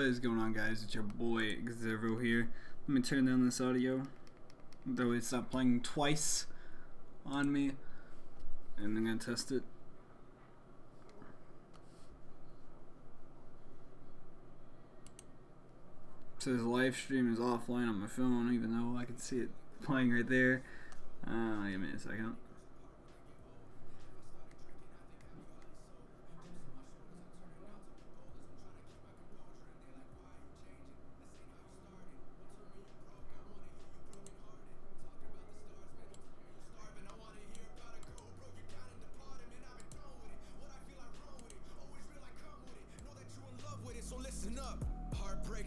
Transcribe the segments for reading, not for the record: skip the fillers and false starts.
is going on, guys? It's your boy Xervo here. Let me turn down this audio, though it's not playing twice on me, and I'm gonna test it. It says live stream is offline on my phone, even though I can see it playing right there. Give me a second.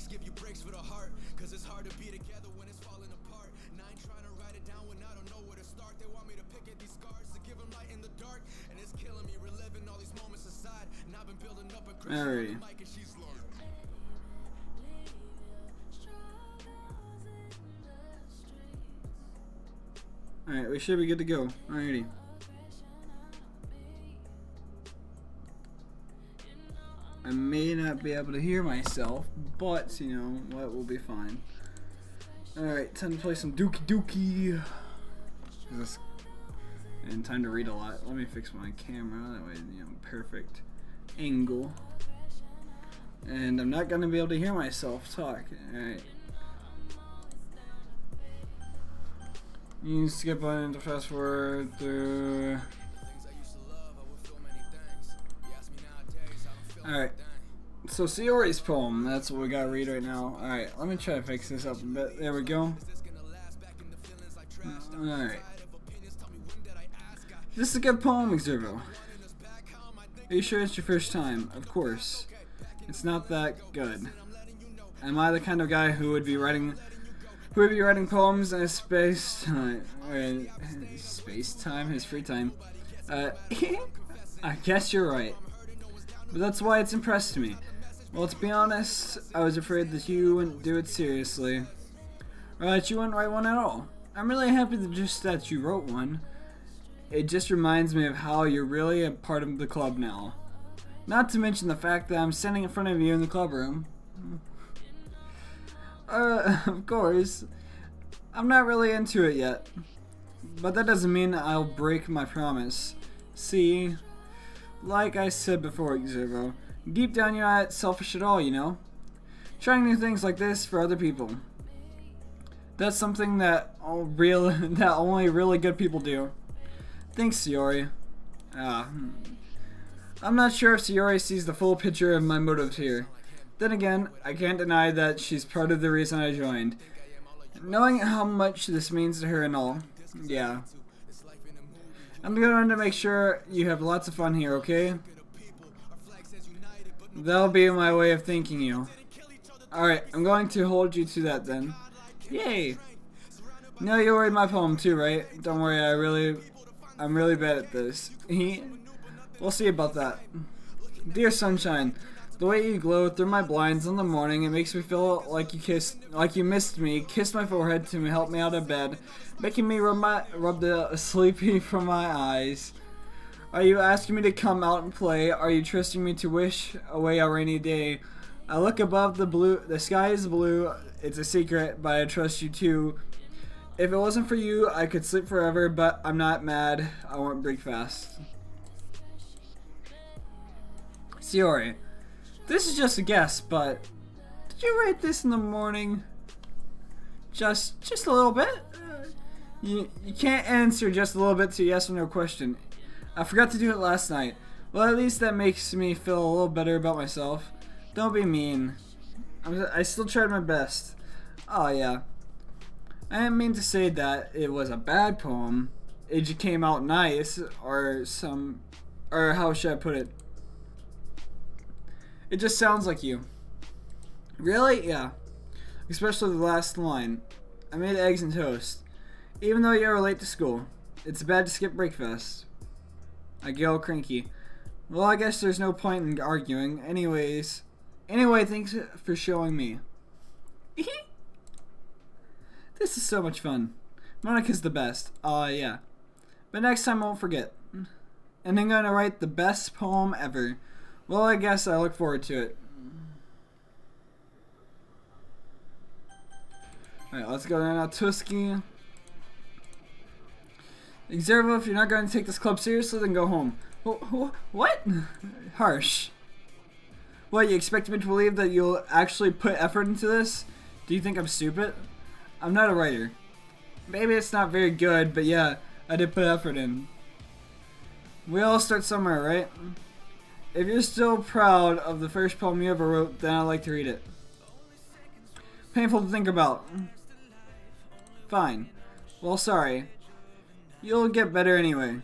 Give you breaks for the heart, cause it's hard to be together when it's falling apart. And I ain't trying to write it down when I don't know where to start. They want me to pick at these scars to give them light in the dark, and it's killing me, reliving all these moments aside. And I've been building up a Christian mic and she's learned. Alright, we should be good to go. Alrighty. I may not be able to hear myself, but you know what, we'll be fine. Alright, time to play some Doki. And time to read a lot. Let me fix my camera, that way, you know, perfect angle. And I'm not gonna be able to hear myself talk. Alright. You can skip button to fast forward through. Alright, so Sayori's poem, that's what we gotta read right now. Alright, let me try to fix this up a bit. There we go. Alright. This is a good poem, Xervo. Are you sure it's your first time? Of course. It's not that good. Am I the kind of guy who would be writing poems in his space time, his free time? I guess you're right. But that's why it's impressed me. Well, to be honest, I was afraid that you wouldn't do it seriously. Or that you wouldn't write one at all. I'm really happy that you wrote one. It just reminds me of how you're really a part of the club now. Not to mention the fact that I'm standing in front of you in the club room. Of course. I'm not really into it yet. But that doesn't mean I'll break my promise. See? Like I said before, Xervo, deep down you're not selfish at all, you know? Trying new things like this for other people. That's something that only really good people do. Thanks, Sayori. I'm not sure if Sayori sees the full picture of my motives here. Then again, I can't deny that she's part of the reason I joined. Knowing how much this means to her and all. Yeah. I'm going to make sure you have lots of fun here, okay? That'll be my way of thanking you. Alright, I'm going to hold you to that then. Yay! Now you'll read my poem too, right? Don't worry, I'm really bad at this. We'll see about that. Dear sunshine, the way you glow through my blinds in the morning, it makes me feel like you missed me, kissed my forehead to help me out of bed, making me rub the sleepy from my eyes. Are you asking me to come out and play? Are you trusting me to wish away a rainy day? I look above the sky is blue, it's a secret, but I trust you too. If it wasn't for you, I could sleep forever, but I'm not mad, I won't break fast. Sayori. This is just a guess, but did you write this in the morning? Just a little bit? You can't answer just a little bit to a yes or no question. I forgot to do it last night. Well, at least that makes me feel a little better about myself. Don't be mean. I still tried my best. Oh yeah. I didn't mean to say that it was a bad poem. It just came out nice, or how should I put it? It just sounds like you. Really? Yeah. Especially the last line. I made eggs and toast. Even though you were late to school. It's bad to skip breakfast. I get all cranky. Well, I guess there's no point in arguing. Anyway, thanks for showing me. This is so much fun. Monica's the best. Yeah. But next time I won't forget. And I'm gonna write the best poem ever. Well, I guess I look forward to it. Alright, let's go now. Tusky. Xervo, if you're not going to take this club seriously, then go home. What? Harsh. What, you expect me to believe that you'll actually put effort into this? Do you think I'm stupid? I'm not a writer. Maybe it's not very good, but yeah, I did put effort in. We all start somewhere, right? If you're still proud of the first poem you ever wrote, then I'd like to read it. Painful to think about. Fine. Well, sorry. You'll get better anyway.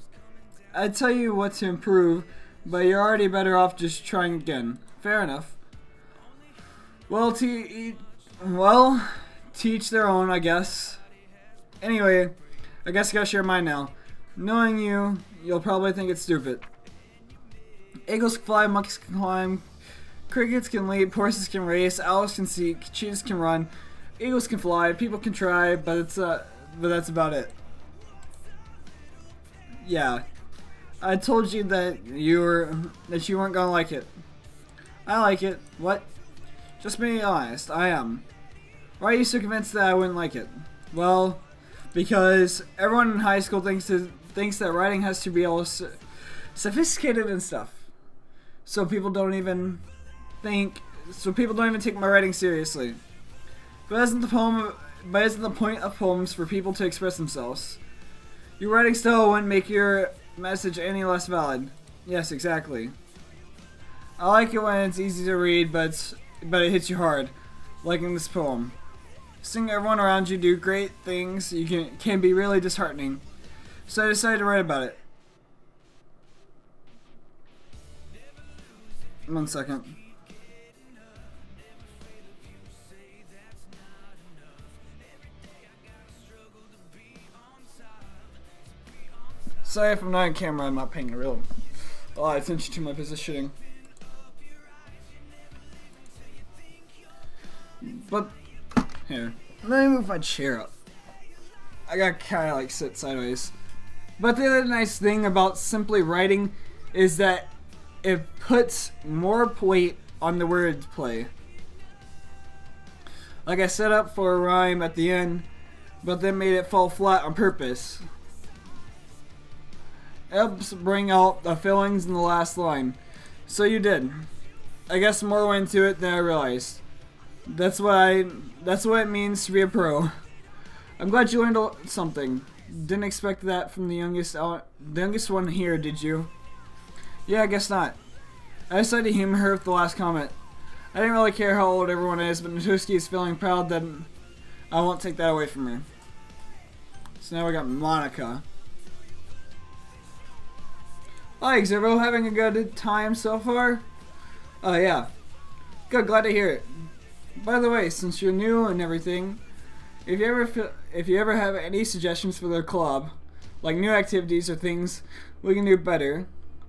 I'd tell you what to improve, but you're already better off just trying again. Fair enough. Well, teach their own, I guess. Anyway, I guess I gotta share mine now. Knowing you, you'll probably think it's stupid. Eagles can fly, monkeys can climb, crickets can leap, horses can race, owls can seek, cheetahs can run, eagles can fly, people can try, but that's about it. Yeah, I told you that you weren't gonna like it. I like it. What? Just being honest, I am. Why are you so convinced that I wouldn't like it? Well, because everyone in high school thinks that writing has to be all sophisticated and stuff. So people don't even take my writing seriously. But isn't the point of poems for people to express themselves? Your writing style wouldn't make your message any less valid. Yes, exactly. I like it when it's easy to read, but it hits you hard, like in this poem. Seeing everyone around you do great things can be really disheartening. So I decided to write about it. 1 second. Sorry if I'm not on camera, I'm not paying a lot of attention to my positioning. But, here, let me move my chair up. I got kind of like sit sideways. But the other nice thing about simply writing is that it puts more weight on the wordplay. Like I set up for a rhyme at the end, but then made it fall flat on purpose. It helps bring out the feelings in the last line. So you did. I guess more went into it than I realized. That's what it means to be a pro. I'm glad you learned something. Didn't expect that from the youngest one here, did you? Yeah, I guess not. I decided to humor her with the last comment. I didn't really care how old everyone is, but Natuski is feeling proud that I won't take that away from her. So now we got Monica. Hi, Xervo, having a good time so far? Yeah. Good, glad to hear it. By the way, since you're new and everything, if you ever have any suggestions for the club, like new activities or things we can do better,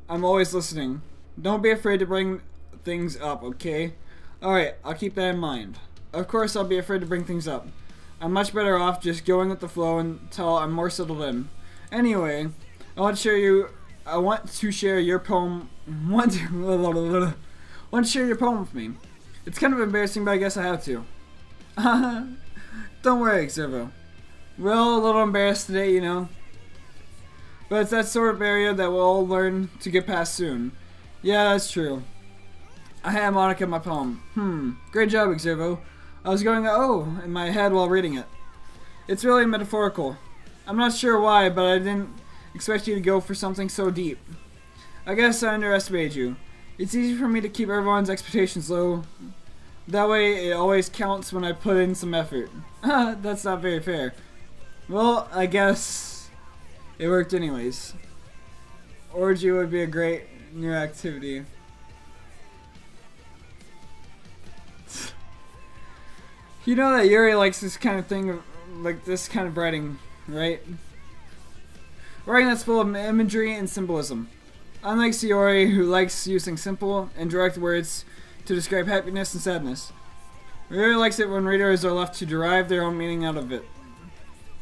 I'm always listening. Don't be afraid to bring things up, okay? Alright, I'll keep that in mind. Of course I'll be afraid to bring things up. I'm much better off just going with the flow until I'm more settled in. Anyway, I want to share your poem with me. It's kind of embarrassing, but I guess I have to. Don't worry, Xervo. We're all a little embarrassed today, you know. But it's that sort of barrier that we'll all learn to get past soon. Yeah, that's true. I had Monica in my poem. Great job, Xervo. I was going, oh, in my head while reading it. It's really metaphorical. I'm not sure why, but I didn't expect you to go for something so deep. I guess I underestimated you. It's easy for me to keep everyone's expectations low. That way it always counts when I put in some effort. That's not very fair. Well, I guess it worked anyways. Orgy would be a great new activity. You know that Yuri likes this kind of thing, like this kind of writing, right? Writing that's full of imagery and symbolism. Unlike Sayori, who likes using simple and direct words to describe happiness and sadness. Really likes it when readers are left to derive their own meaning out of it.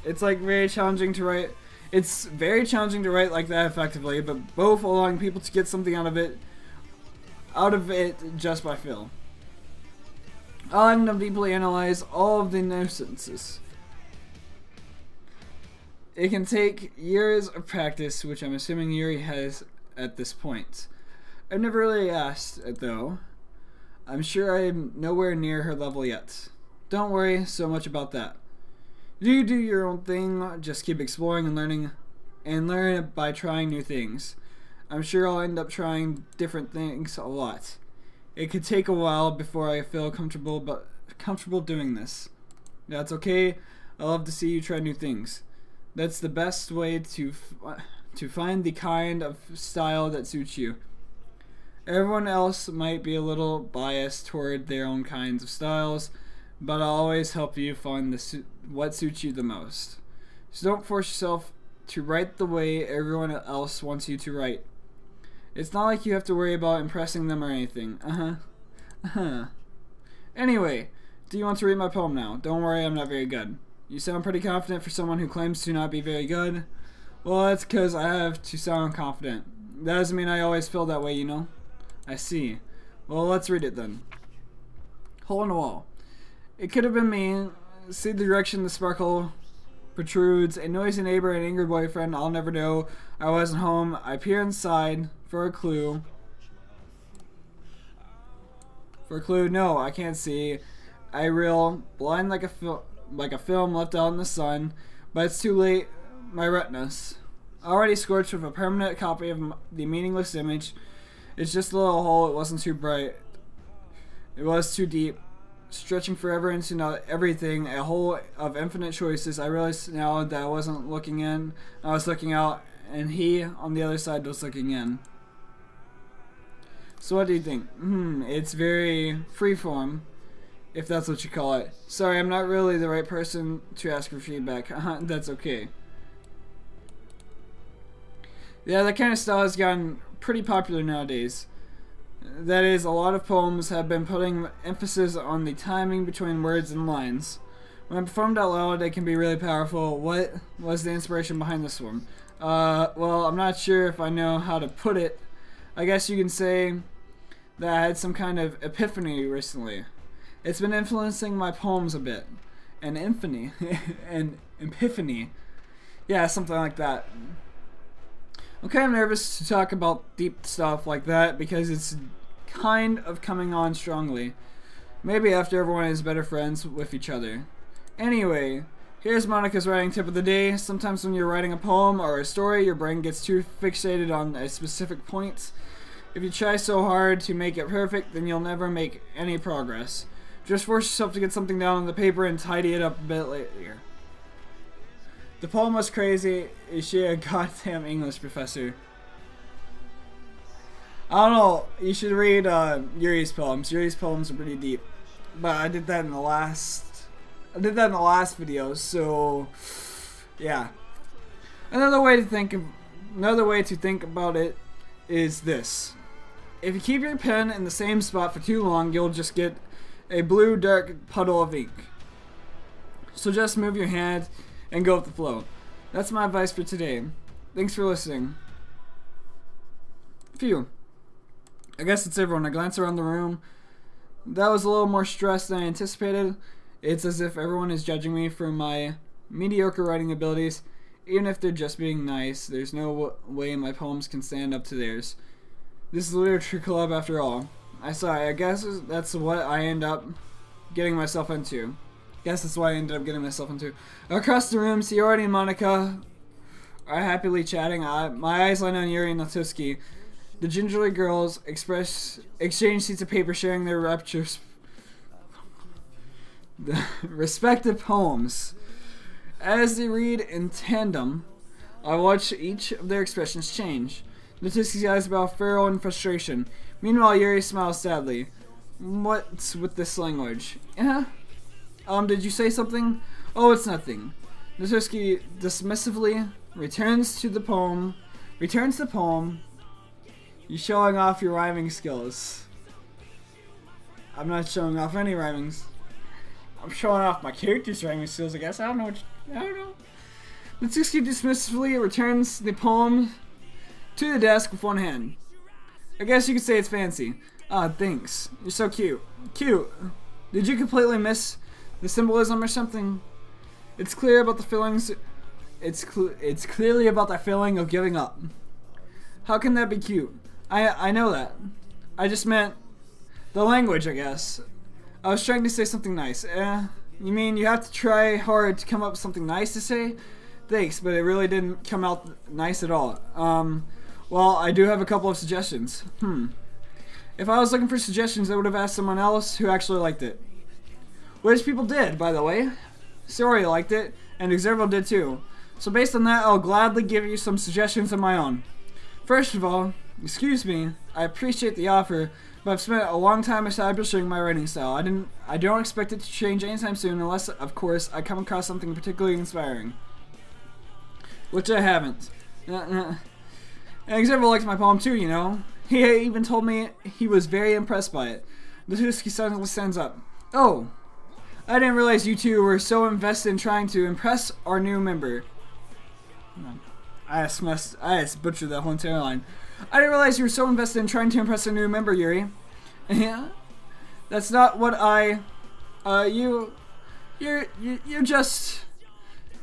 It's very challenging to write. It's very challenging to write like that effectively, but both allowing people to get something out of it just by feel. Allowing them to deeply analyze all of the nuances. It can take years of practice, which I'm assuming Yuri has at this point. I've never really asked it though. I'm sure I'm nowhere near her level yet. Don't worry so much about that. You do your own thing, just keep exploring and learning, and learn by trying new things. I'm sure I'll end up trying different things a lot. It could take a while before I feel comfortable doing this. That's okay. I love to see you try new things. That's the best way to find the kind of style that suits you. Everyone else might be a little biased toward their own kinds of styles, but I'll always help you find what suits you the most. So don't force yourself to write the way everyone else wants you to write. It's not like you have to worry about impressing them or anything. Anyway, do you want to read my poem now? Don't worry, I'm not very good. You sound pretty confident for someone who claims to not be very good. Well, that's because I have to sound confident. That doesn't mean I always feel that way, you know? I see. Well, let's read it then. Hole in the wall. It could have been me. See the direction the sparkle protrudes. A noisy neighbor, an angry boyfriend. I'll never know. I wasn't home. I peer inside for a clue. No, I can't see. I reel, blind like a film left out in the sun, but it's too late. My retinas already scorched with a permanent copy of the meaningless image. It's just a little hole. It wasn't too bright. It was too deep, stretching forever into everything. A hole of infinite choices. I realized now that I wasn't looking in. I was looking out, and he on the other side was looking in. So what do you think? It's very freeform, if that's what you call it. Sorry, I'm not really the right person to ask for feedback. That's okay. Yeah, that kind of style has gotten pretty popular nowadays. That is, a lot of poems have been putting emphasis on the timing between words and lines. When performed out loud, it can be really powerful. What was the inspiration behind this one? Well, I'm not sure if I know how to put it. I guess you can say that I had some kind of epiphany recently. It's been influencing my poems a bit. An epiphany. An epiphany. Yeah, something like that. I'm kind of nervous to talk about deep stuff like that because it's kind of coming on strongly. Maybe after everyone is better friends with each other. Anyway, here's Monica's writing tip of the day. Sometimes when you're writing a poem or a story, your brain gets too fixated on a specific point. If you try so hard to make it perfect, then you'll never make any progress. Just force yourself to get something down on the paper and tidy it up a bit later. The poem was crazy. Is she a goddamn English professor? I don't know. You should read Yuri's poems. Yuri's poems are pretty deep. But I did that in the last video, so yeah. Another way to think about it is this. If you keep your pen in the same spot for too long, you'll just get a blue dark puddle of ink. So just move your hand and go with the flow. That's my advice for today. Thanks for listening. Phew. I guess it's everyone. I glance around the room. That was a little more stress than I anticipated. It's as if everyone is judging me for my mediocre writing abilities. Even if they're just being nice, there's no way my poems can stand up to theirs. This is a literature club after all. I guess that's what I end up getting myself into. Across the room, Siori and Monica are happily chatting. My eyes line on Yuri and Doki. The gingerly girls exchange sheets of paper, sharing their respective poems. As they read in tandem, I watch each of their expressions change. Doki's eyes about feral and frustration. Meanwhile, Yuri smiles sadly. What's with this language? Did you say something? Oh, it's nothing. Doki dismissively returns the poem. You're showing off your rhyming skills. I'm not showing off any rhymings. I'm showing off my character's rhyming skills, I guess. I don't know. Doki dismissively returns the poem to the desk with one hand. I guess you could say it's fancy. Thanks. You're so cute. Cute. Did you completely miss the symbolism or something? It's clear about the feelings it's clearly about that feeling of giving up. How can that be cute? I know that. I just meant the language, I guess. I was trying to say something nice. You mean you have to try hard to come up with something nice to say? Thanks, but it really didn't come out nice at all. Well, I do have a couple of suggestions. If I was looking for suggestions, I would have asked someone else who actually liked it. Which people did, by the way. Sori liked it, and Xervo did too. So based on that, I'll gladly give you some suggestions of my own. First of all, excuse me, I appreciate the offer, but I've spent a long time establishing my writing style. I don't expect it to change anytime soon unless, of course, I come across something particularly inspiring. Which I haven't. And Xervo likes my poem too, you know. He even told me he was very impressed by it. Doki suddenly stands up. Oh, I didn't realize you two were so invested in trying to impress our new member. I just butchered that whole entire line. I didn't realize you were so invested in trying to impress a new member, Yuri. Yeah? That's not what you're just...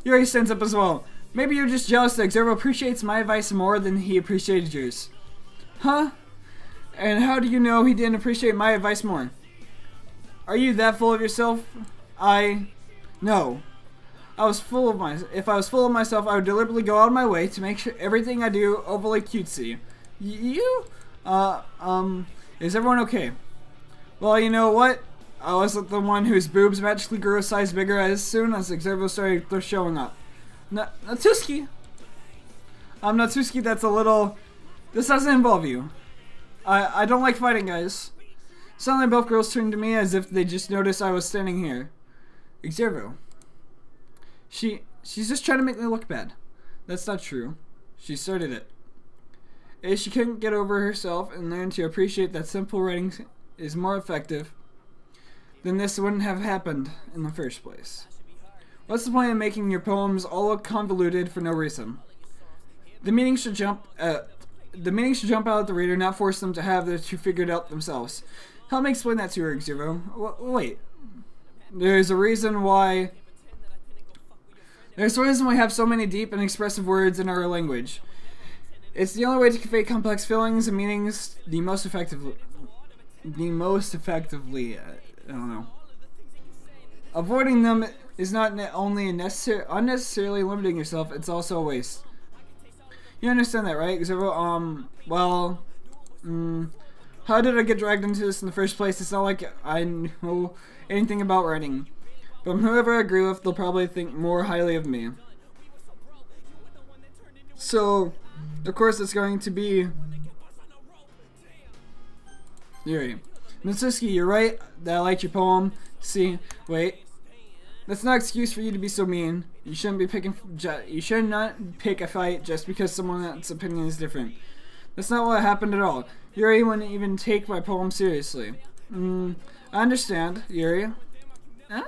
Yuri stands up as well. Maybe you're just jealous that Xervo appreciates my advice more than he appreciated yours. Huh? And how do you know he didn't appreciate my advice more? Are you that full of yourself? No. If I was full of myself, I would deliberately go out of my way to make sure everything I do overly cutesy. You? Is everyone okay? Well, you know what? I wasn't the one whose boobs magically grew a size bigger as soon as Xervo started showing up. Natsuki! Natsuki, that's a little... This doesn't involve you. I don't like fighting, guys. Suddenly both girls turned to me as if they just noticed I was standing here. Xervo. She's just trying to make me look bad. That's not true. She started it. If she couldn't get over herself and learn to appreciate that simple writing is more effective, then this wouldn't have happened in the first place. What's the point of making your poems all convoluted for no reason? The meaning should jump out at the reader, not force them to have to figure it out themselves. Help me explain that to her, Xervo. Wait. There's a reason why we have so many deep and expressive words in our language. It's the only way to convey complex feelings and meanings the most effectively. I don't know. Avoiding them is not only unnecessarily limiting yourself, it's also a waste. You understand that, right? Xervo, how did I get dragged into this in the first place? It's not like I know anything about writing. But whoever I agree with, they'll probably think more highly of me. So, of course, it's going to be Yuri. Natsuki, you're right that I liked your poem. See, wait. That's not an excuse for you to be so mean. You shouldn't not pick a fight just because someone's opinion is different. That's not what happened at all. Yuri wouldn't even take my poem seriously. I understand, Yuri. Huh?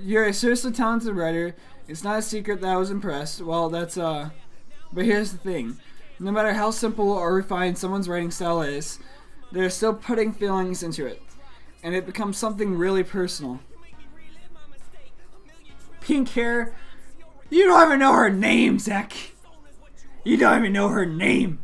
You're a seriously talented writer. It's not a secret that I was impressed. Well, that's, but here's the thing. No matter how simple or refined someone's writing style is, they're still putting feelings into it. And it becomes something really personal. Pink hair? You don't even know her name, Zach. You don't even know her name.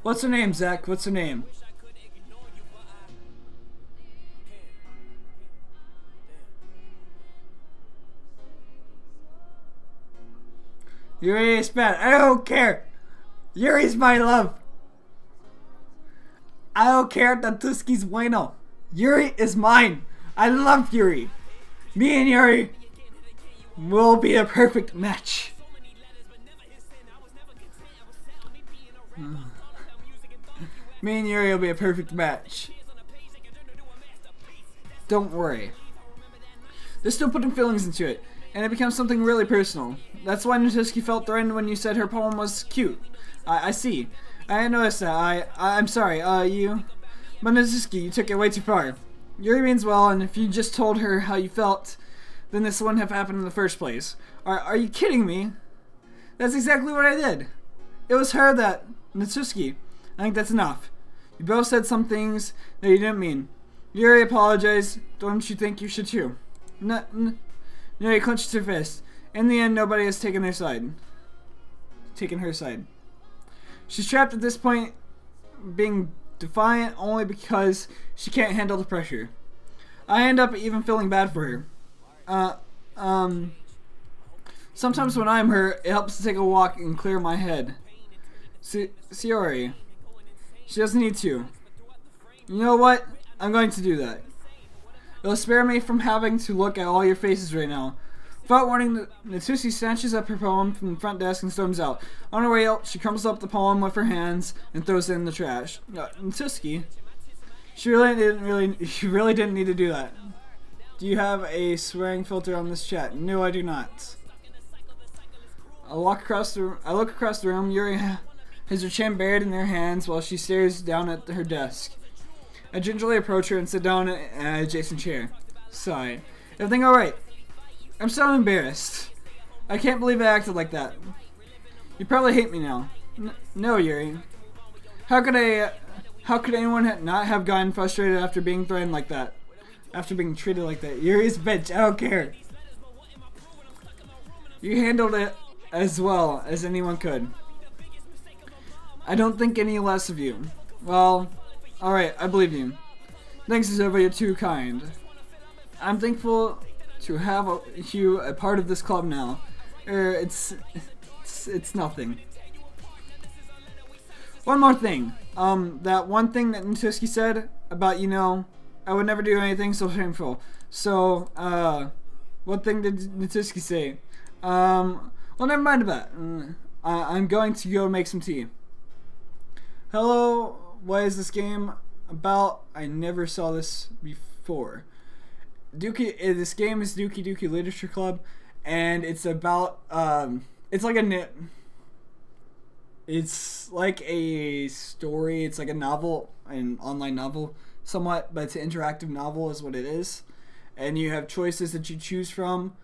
What's her name, Zach? What's her name? Yuri is bad. I don't care. Yuri's my love. I don't care if Natsuki's bueno. Yuri is mine. I love Yuri. Me and Yuri will be a perfect match. Me and Yuri will be a perfect match. Don't worry. They're still putting feelings into it, and it becomes something really personal. That's why Natsuki felt threatened when you said her poem was cute. I see. I noticed that. I'm sorry. But Natsuki, you took it way too far. Yuri means well, and if you just told her how you felt, then this wouldn't have happened in the first place. Are you kidding me? That's exactly what I did. It was her that... Natsuki. I think that's enough. You both said some things that you didn't mean. Yuri apologized. Don't you think you should too? No, he clenched her fist. In the end, nobody has taken her side. She's trapped at this point, being defiant only because she can't handle the pressure. I end up even feeling bad for her. Sometimes when I'm hurt, it helps to take a walk and clear my head. Sayori. She doesn't need to. You know what? I'm going to do that. It'll spare me from having to look at all your faces right now. Without warning, Natsuki snatches up her poem from the front desk and storms out. On her way out, she crumbles up the poem with her hands and throws it in the trash. Natsuki? She really didn't need to do that. Do you have a swearing filter on this chat? No, I do not. I look across the room. Yuri has her chin buried in her hands while she stares down at her desk. I gingerly approach her and sit down in an adjacent chair. Sigh. Everything alright? I'm so embarrassed. I can't believe I acted like that. You probably hate me now. No, Yuri. How could anyone not have gotten frustrated after being threatened like that? After being treated like that? Yuri's a bitch. I don't care. You handled it as well as anyone could. I don't think any less of you. Well, alright, I believe you. Thanks, Zova, you're too kind. I'm thankful to have you a part of this club now. It's nothing. One more thing. That one thing that Natsuki said about, you know, I would never do anything so shameful. So, what thing did Natsuki say? Well, never mind about it. I'm going to go make some tea. Hello, what is this game about? I never saw this before. This game is Doki Literature Club, and it's about, it's like a story, it's like a novel, an online novel, somewhat, but it's an interactive novel is what it is. And you have choices that you choose from,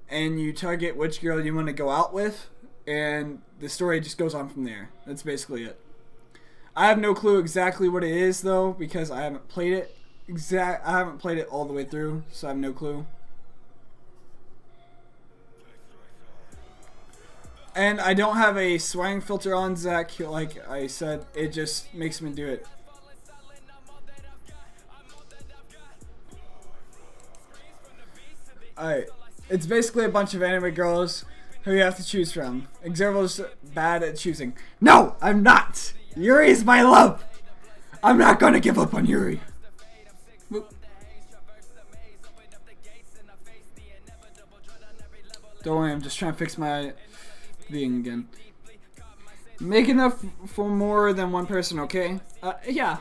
and you target which girl you want to go out with, and the story just goes on from there. That's basically it. I have no clue exactly what it is though, because I haven't played it. I haven't played it all the way through, so I have no clue. And I don't have a swearing filter on, Zach, like I said. It just makes me do it. Alright. It's basically a bunch of anime girls who you have to choose from. Exerval's bad at choosing. No, I'm not! Yuri is my love! I'm not gonna give up on Yuri. Don't worry, I'm just trying to fix my thing again. Make enough for more than one person, okay? Yeah.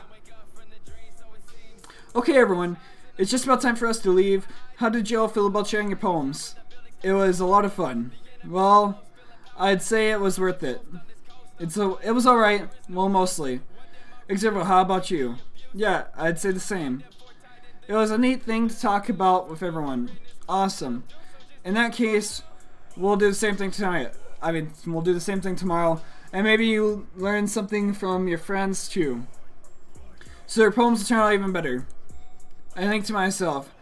Okay, everyone. It's just about time for us to leave. How did you all feel about sharing your poems? It was a lot of fun. Well, I'd say it was worth it. It was alright. Well, mostly. Xavier, how about you? Yeah, I'd say the same. It was a neat thing to talk about with everyone. Awesome. In that case, we'll do the same thing tonight. I mean, we'll do the same thing tomorrow. And maybe you learn something from your friends, too. So their poems will turn out even better. I think to myself,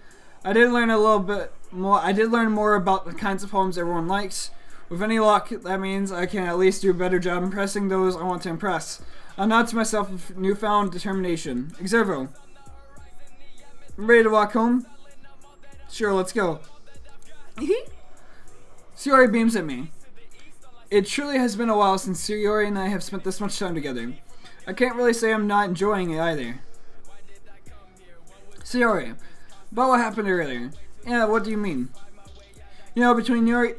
I did learn a little bit more. I did learn more about the kinds of poems everyone likes. With any luck, that means I can at least do a better job impressing those I want to impress. I'll nod to myself with newfound determination. Exervo, ready to walk home? Sure, let's go. Sayori beams at me. It truly has been a while since Sayori and I have spent this much time together. I can't really say I'm not enjoying it either. Sayori, about what happened earlier. Yeah, what do you mean? You know, between Yuri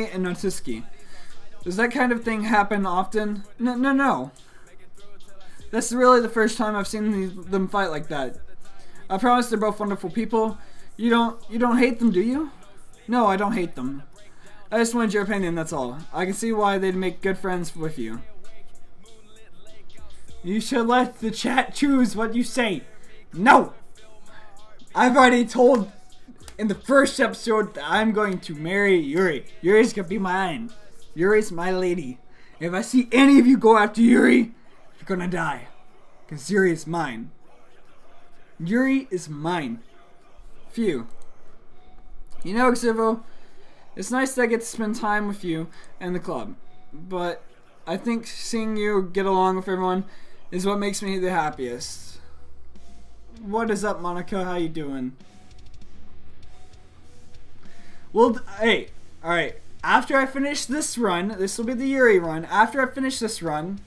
and Natsuki. Does that kind of thing happen often? No. That's really the first time I've seen them fight like that. I promise they're both wonderful people. You don't hate them, do you? No, I don't hate them. I just wanted your opinion, that's all. I can see why they'd make good friends with you. You should let the chat choose what you say. No! I've already told in the first episode that I'm going to marry Yuri. Yuri's gonna be mine. Yuri's my lady. If I see any of you go after Yuri, You're gonna die. Because Yuri is mine. Yuri is mine. Phew. You know, Xervo, it's nice that I get to spend time with you and the club. But I think seeing you get along with everyone is what makes me the happiest. What is up, Monica? How you doing? Well, hey, alright. After I finish this run, this will be the Yuri run. After I finish this run,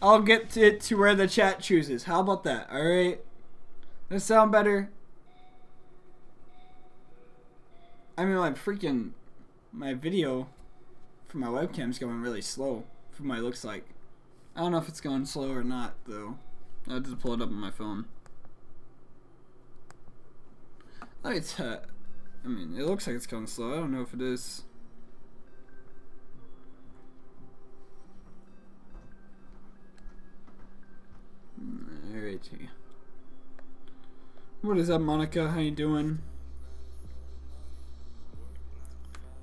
I'll get it to where the chat chooses. How about that? Alright? Does that sound better? I mean, my video for my webcam's going really slow from what it looks like. I don't know if it's going slow or not, though. I have to pull it up on my phone. I mean, it looks like it's going slow. I don't know if it is. Alright. What is up, Monica? How you doing?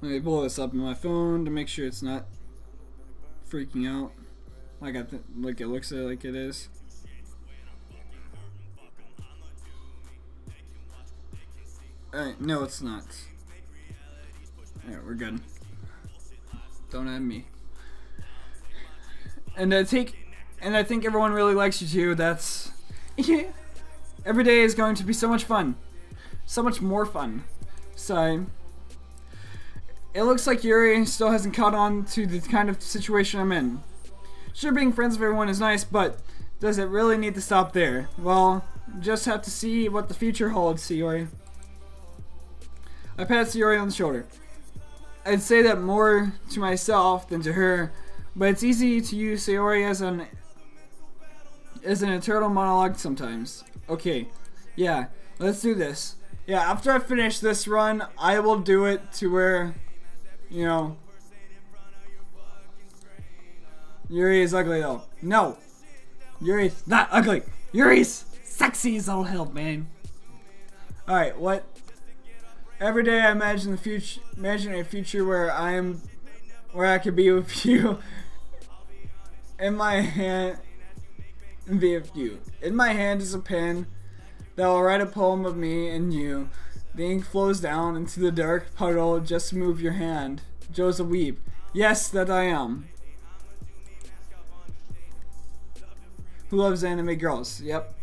Let me pull this up on my phone to make sure it's not freaking out like it looks like it is. Alright, no it's not. Alright, we're good. Don't have me. And I think everyone really likes you too. That's yeah. Every day is going to be so much fun. So much more fun. So it looks like Yuri still hasn't caught on to the kind of situation I'm in. Sure, being friends with everyone is nice, but does it really need to stop there? Well, just have to see what the future holds, Yuri. I pat Yuri on the shoulder. I'd say that more to myself than to her, but it's easy to use Sayori as an internal monologue sometimes. Okay, yeah, let's do this. Yeah, after I finish this run, I will do it to where, you know, Yuri is ugly though. No, Yuri's not ugly. Yuri's sexy as all hell, man. All right, what? Every day I imagine a future where I could be with you. In my hand is a pen that will write a poem of me and you. The ink flows down into the dark puddle. Just move your hand. Joe's a weeb. Yes, that I am. Who loves anime girls? Yep.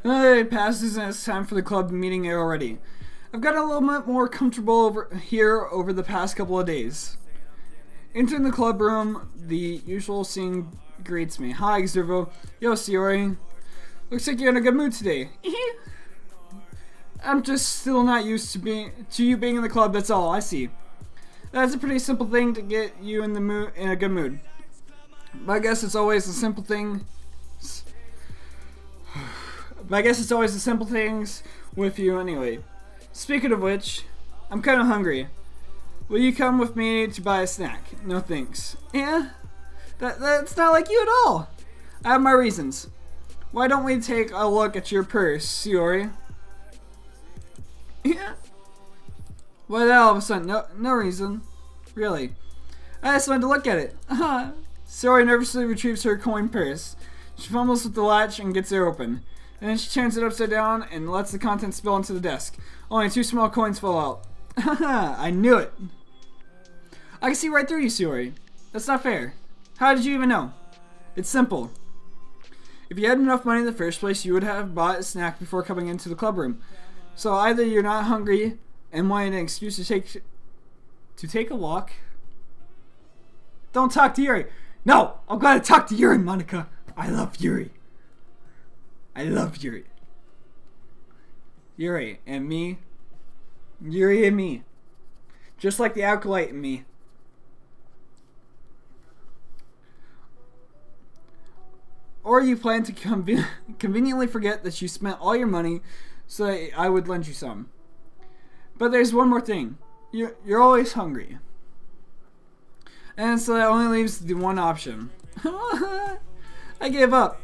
Another day passes and it's time for the club meeting already. I've got a little bit more comfortable over the past couple of days. Entering the club room, the usual scene greets me. Hi, Xervo. Yo, Sayori. Looks like you're in a good mood today. I'm just still not used to you being in the club, that's all. I see. That's a pretty simple thing to get you in a good mood. But I guess it's always the simple things with you anyway. Speaking of which, I'm kind of hungry. Will you come with me to buy a snack? No thanks. Yeah? That's not like you at all. I have my reasons. Why don't we take a look at your purse, Sayori? Yeah? Why that all of a sudden? No reason. Really. I just wanted to look at it. Sayori nervously retrieves her coin purse. She fumbles with the latch and gets it open. And then she turns it upside down and lets the contents spill onto the desk. Only 2 small coins fall out. Haha, I knew it. I can see right through you, Sayori. That's not fair. How did you even know? It's simple. If you had enough money in the first place, you would have bought a snack before coming into the club room. So either you're not hungry and wanted an excuse to take a walk. Don't talk to Yuri. No, I'm gonna talk to Yuri, Monica. I love Yuri. I love Yuri. Yuri and me. Yuri and me. Just like the acolyte and me. Or you plan to conveniently forget that you spent all your money so that I would lend you some. But there's one more thing. You're always hungry. And so that only leaves the one option. I gave up.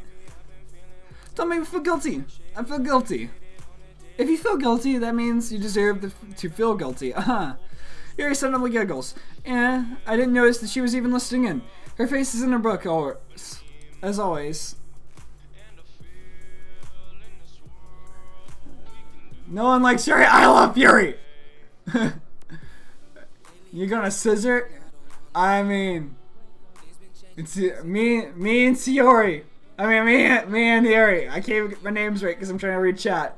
Don't make me feel guilty. I feel guilty. If you feel guilty, that means you deserve to feel guilty. Yuri suddenly giggles. And I didn't notice that she was even listening in. Her face is in her book, as always. No one likes Yuri. I love Yuri. You're gonna scissor? I mean, it's me and Sayori. I mean, me and Yuri. I can't even get my names right because I'm trying to read chat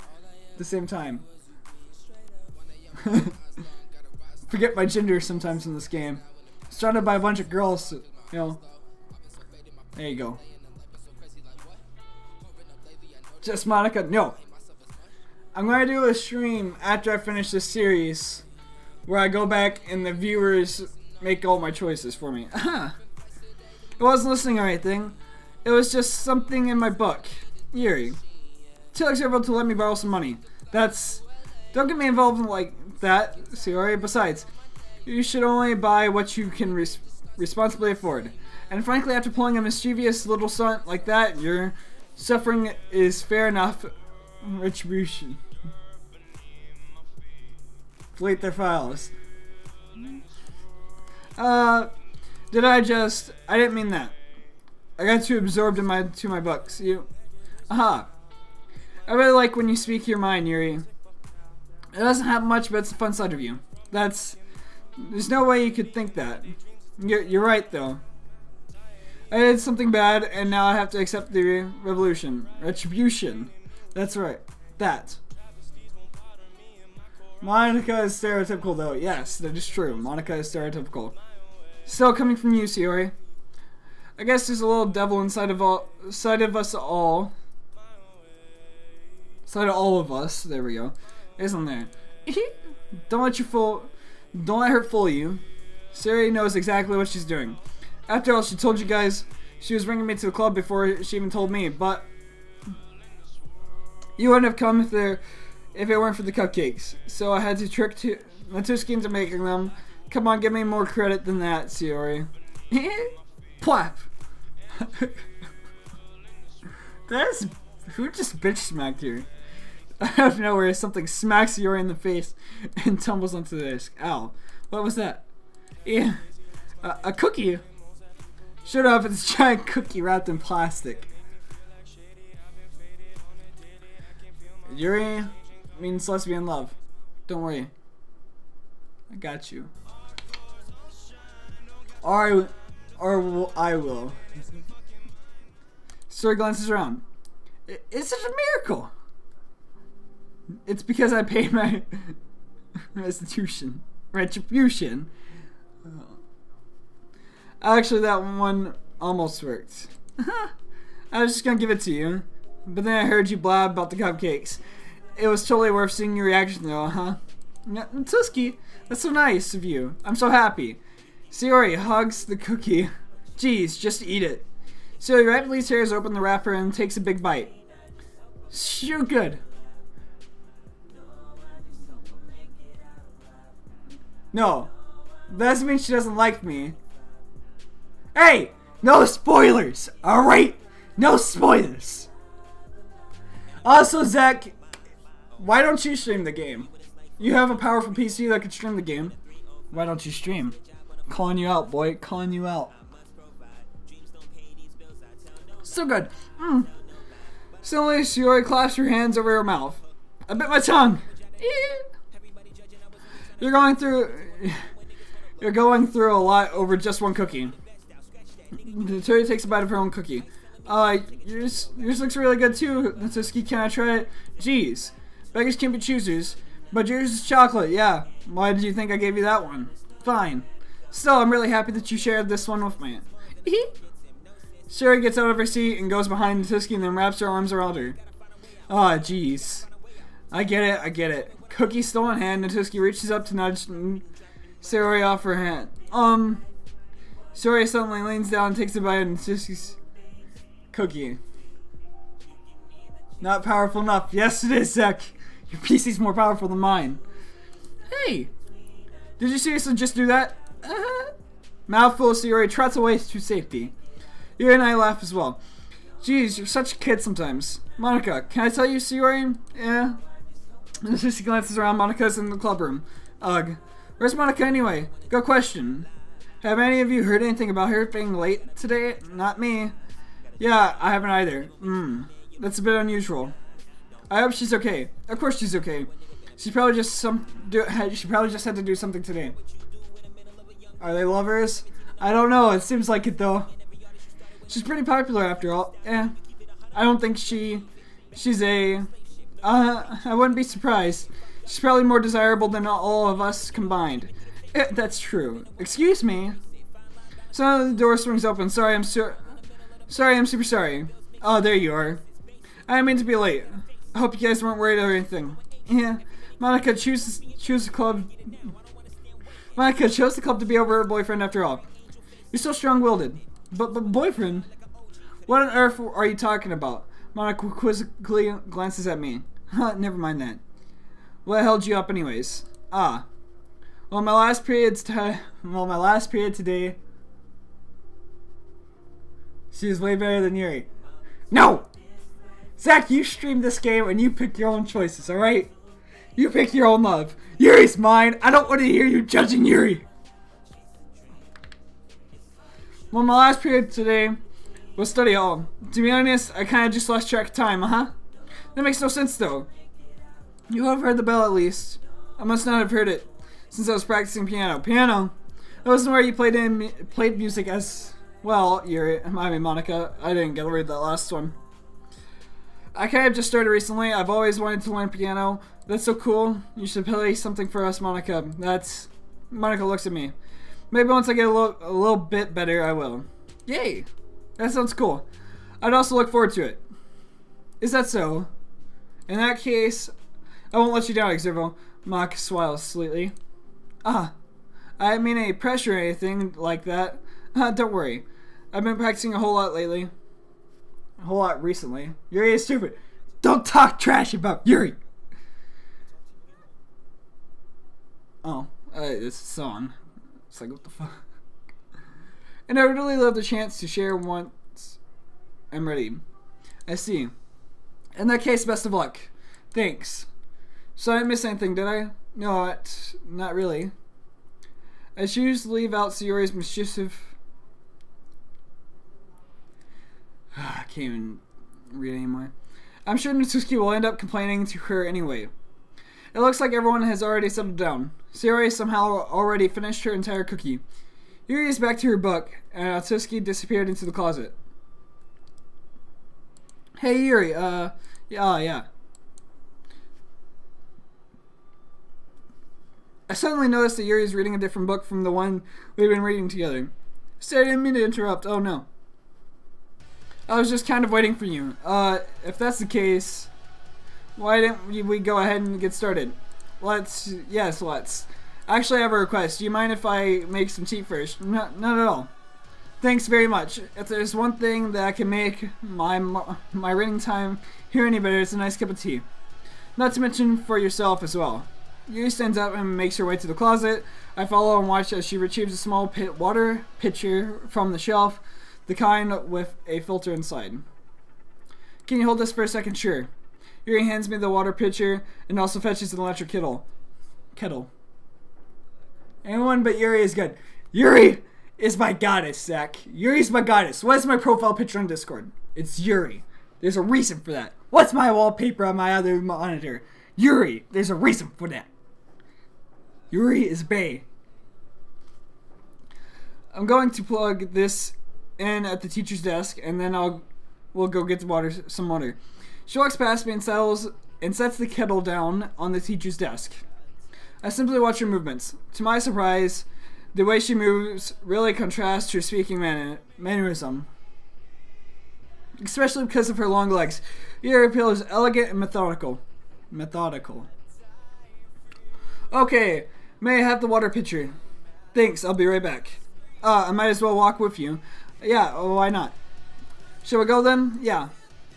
at the same time. Forget my gender sometimes in this game. Surrounded by a bunch of girls, you know. There you go. Just Monica? No. I'm going to do a stream after I finish this series where I go back and the viewers make all my choices for me. I wasn't listening or anything. It was just something in my book. Yuri. Too several to let me borrow some money. Don't get me involved in like that, Sayori. Besides, you should only buy what you can responsibly afford. And frankly, after pulling a mischievous little stunt like that, your suffering is fair enough retribution. Delete their files. I didn't mean that. I got too absorbed in my books. I really like when you speak your mind, Yuri. It doesn't have much, but it's a fun side of you. There's no way you could think that. You're right, though. I did something bad, and now I have to accept the retribution. That's right. That. Monica is stereotypical, though. Yes, that is true. Monica is stereotypical. Still coming from you, Sayori. I guess there's a little devil inside of us all. Inside of all of us. There we go. Isn't there? Don't let her fool you. Sayori knows exactly what she's doing. After all, she told you guys she was bringing me to the club before she even told me, but you wouldn't have come if it weren't for the cupcakes. So I had to trick the two schemes of making them. Come on, give me more credit than that, Sayori. Plap. Who just bitch smacked here? Out of nowhere, something smacks Sayori in the face and tumbles onto the desk. Ow. What was that? Yeah. A cookie? Shut up, it's a giant cookie wrapped in plastic. Yuri means lesbian love. Don't worry. I got you. Or I will. Story glances around. It's such a miracle. It's because I paid my retribution. Actually, that one almost worked. I was just gonna give it to you, but then I heard you blab about the cupcakes. It was totally worth seeing your reaction though, huh? Tuski, that's so nice of you. I'm so happy. Sayori hugs the cookie. Geez, just eat it. Sayori rapidly tears open the wrapper and takes a big bite. So good. No, that doesn't mean she doesn't like me. Hey, no spoilers, alright? No spoilers. Also, Zach, why don't you stream the game? You have a powerful PC that could stream the game. Why don't you stream? Calling you out, boy. Calling you out. So good. Suddenly, Sayori claps her hands over her mouth. I bit my tongue. You're going through You're going through a lot over just one cookie. Tori takes a bite of her own cookie. Yours looks really good too, Natsuki. Can I try it? Jeez. Beggars can't be choosers. But yours is chocolate, yeah. Why did you think I gave you that one? Fine. Still, I'm really happy that you shared this one with me. Sherry gets out of her seat and goes behind Natsuki and then wraps her arms around her. Ah, jeez. I get it. Cookie still in hand, Natsuki reaches up to nudge Sayori off her hand. Sayori suddenly leans down and takes a bite of Natsuki's cookie. Not powerful enough. Yes, it is, Zek. Your PC's more powerful than mine. Hey! Did you seriously just do that? Mouthful of Sayori trots away to safety. Yuri and I laugh as well. Jeez, you're such a kid sometimes. Monica, can I tell you, Sayori? Yeah. Natsuki glances around. Monica's in the club room. Ugh. Where's Monica anyway? Good question. Have any of you heard anything about her being late today? Not me. Yeah, I haven't either. That's a bit unusual. I hope she's okay. Of course she's okay. She probably just had to do something today. Are they lovers? I don't know. It seems like it though. She's pretty popular after all. I don't think she's a. I wouldn't be surprised. She's probably more desirable than all of us combined. That's true. Excuse me. So the door swings open. Sorry, I'm super sorry. Oh, there you are. I didn't mean to be late. I hope you guys weren't worried or anything. Yeah. Monica choose the club. Monica chose the club to be over her boyfriend after all. You're so strong-willed. But boyfriend? What on earth are you talking about? Monica quizzically glances at me. Never mind that. What held you up anyways? Well, my last period today. She was way better than Yuri. No! Zach, you streamed this game and you pick your own choices, alright? You pick your own love. Yuri's mine. I don't want to hear you judging Yuri. Well, my last period today was study hall. To be honest, I kind of just lost track of time, That makes no sense, though. You have heard the bell at least. I must not have heard it, since I was practicing piano. Piano? That wasn't where you played music as well, Yuri. I mean, Monica. I didn't get to read that last one. I kind of just started recently. I've always wanted to learn piano. That's so cool. You should play something for us, Monica. Monica looks at me. Maybe once I get a little bit better, I will. Yay! That sounds cool. I'd also look forward to it. Is that so? In that case, I won't let you down, Exervo. Monica smiles sweetly. I didn't mean any pressure or anything like that. Don't worry. I've been practicing a whole lot lately. A whole lot recently. Yuri is stupid. Don't talk trash about Yuri! Oh, it's a song. It's like, what the fuck? And I would really love the chance to share once I'm ready. I see. In that case, best of luck. Thanks. So I didn't miss anything, did I? No, not really. I choose to leave out Sayori's mischievous... I can't even read anymore. I'm sure Natsuki will end up complaining to her anyway. It looks like everyone has already settled down. Sayori somehow already finished her entire cookie. Yuri is back to her book, and Natsuki disappeared into the closet. Hey Yuri, yeah. I suddenly noticed that Yuri is reading a different book from the one we've been reading together. So I didn't mean to interrupt. Oh no. I was just kind of waiting for you. If that's the case, why didn't we go ahead and get started? Yes, let's. Actually, I have a request. Do you mind if I make some tea first? No, not at all. Thanks very much. If there's one thing that can make my reading time here any better, it's a nice cup of tea. Not to mention for yourself as well. Yuri stands up and makes her way to the closet. I follow and watch as she retrieves a small water pitcher from the shelf, the kind with a filter inside. Can you hold this for a second? Sure. Yuri hands me the water pitcher and also fetches an electric kettle. Anyone but Yuri is good. Yuri is my goddess, Zach. Yuri's my goddess. What is my profile picture on Discord? It's Yuri. There's a reason for that. What's my wallpaper on my other monitor? Yuri. There's a reason for that. Yuri is bae. I'm going to plug this in at the teacher's desk, and then we'll go get some water. She walks past me and sets the kettle down on the teacher's desk. I simply watch her movements. To my surprise, the way she moves really contrasts to her speaking mannerism, especially because of her long legs. Her appeal is elegant and methodical. Okay, may I have the water pitcher? Thanks, I'll be right back. I might as well walk with you. Yeah, why not? Shall we go then? Yeah.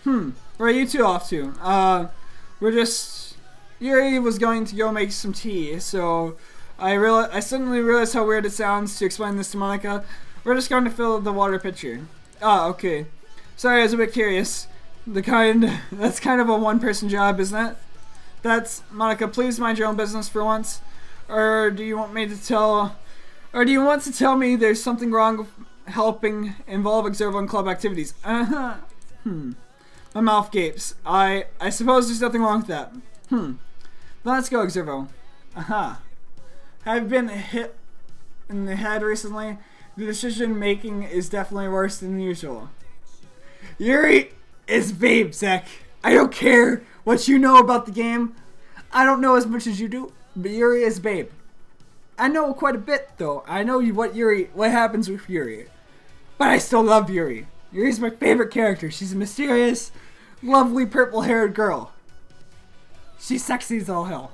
Where are you two off to? Yuri was going to go make some tea, so I suddenly realized how weird it sounds to explain this to Monica. We're just going to fill the water pitcher. Okay. Sorry, I was a bit curious. That's kind of a one-person job, isn't it? Monica, please mind your own business for once. Or do you want to tell me there's something wrong with helping involve Exervo in club activities? My mouth gapes. I suppose there's nothing wrong with that. Let's go, Exervo. Have been hit in the head recently? The decision making is definitely worse than usual. Yuri is babe, Zach. I don't care what you know about the game. I don't know as much as you do, but Yuri is babe. I know quite a bit, though. I know what happens with Yuri. But I still love Yuri. Yuri's my favorite character. She's a mysterious, lovely purple-haired girl. She's sexy as all hell.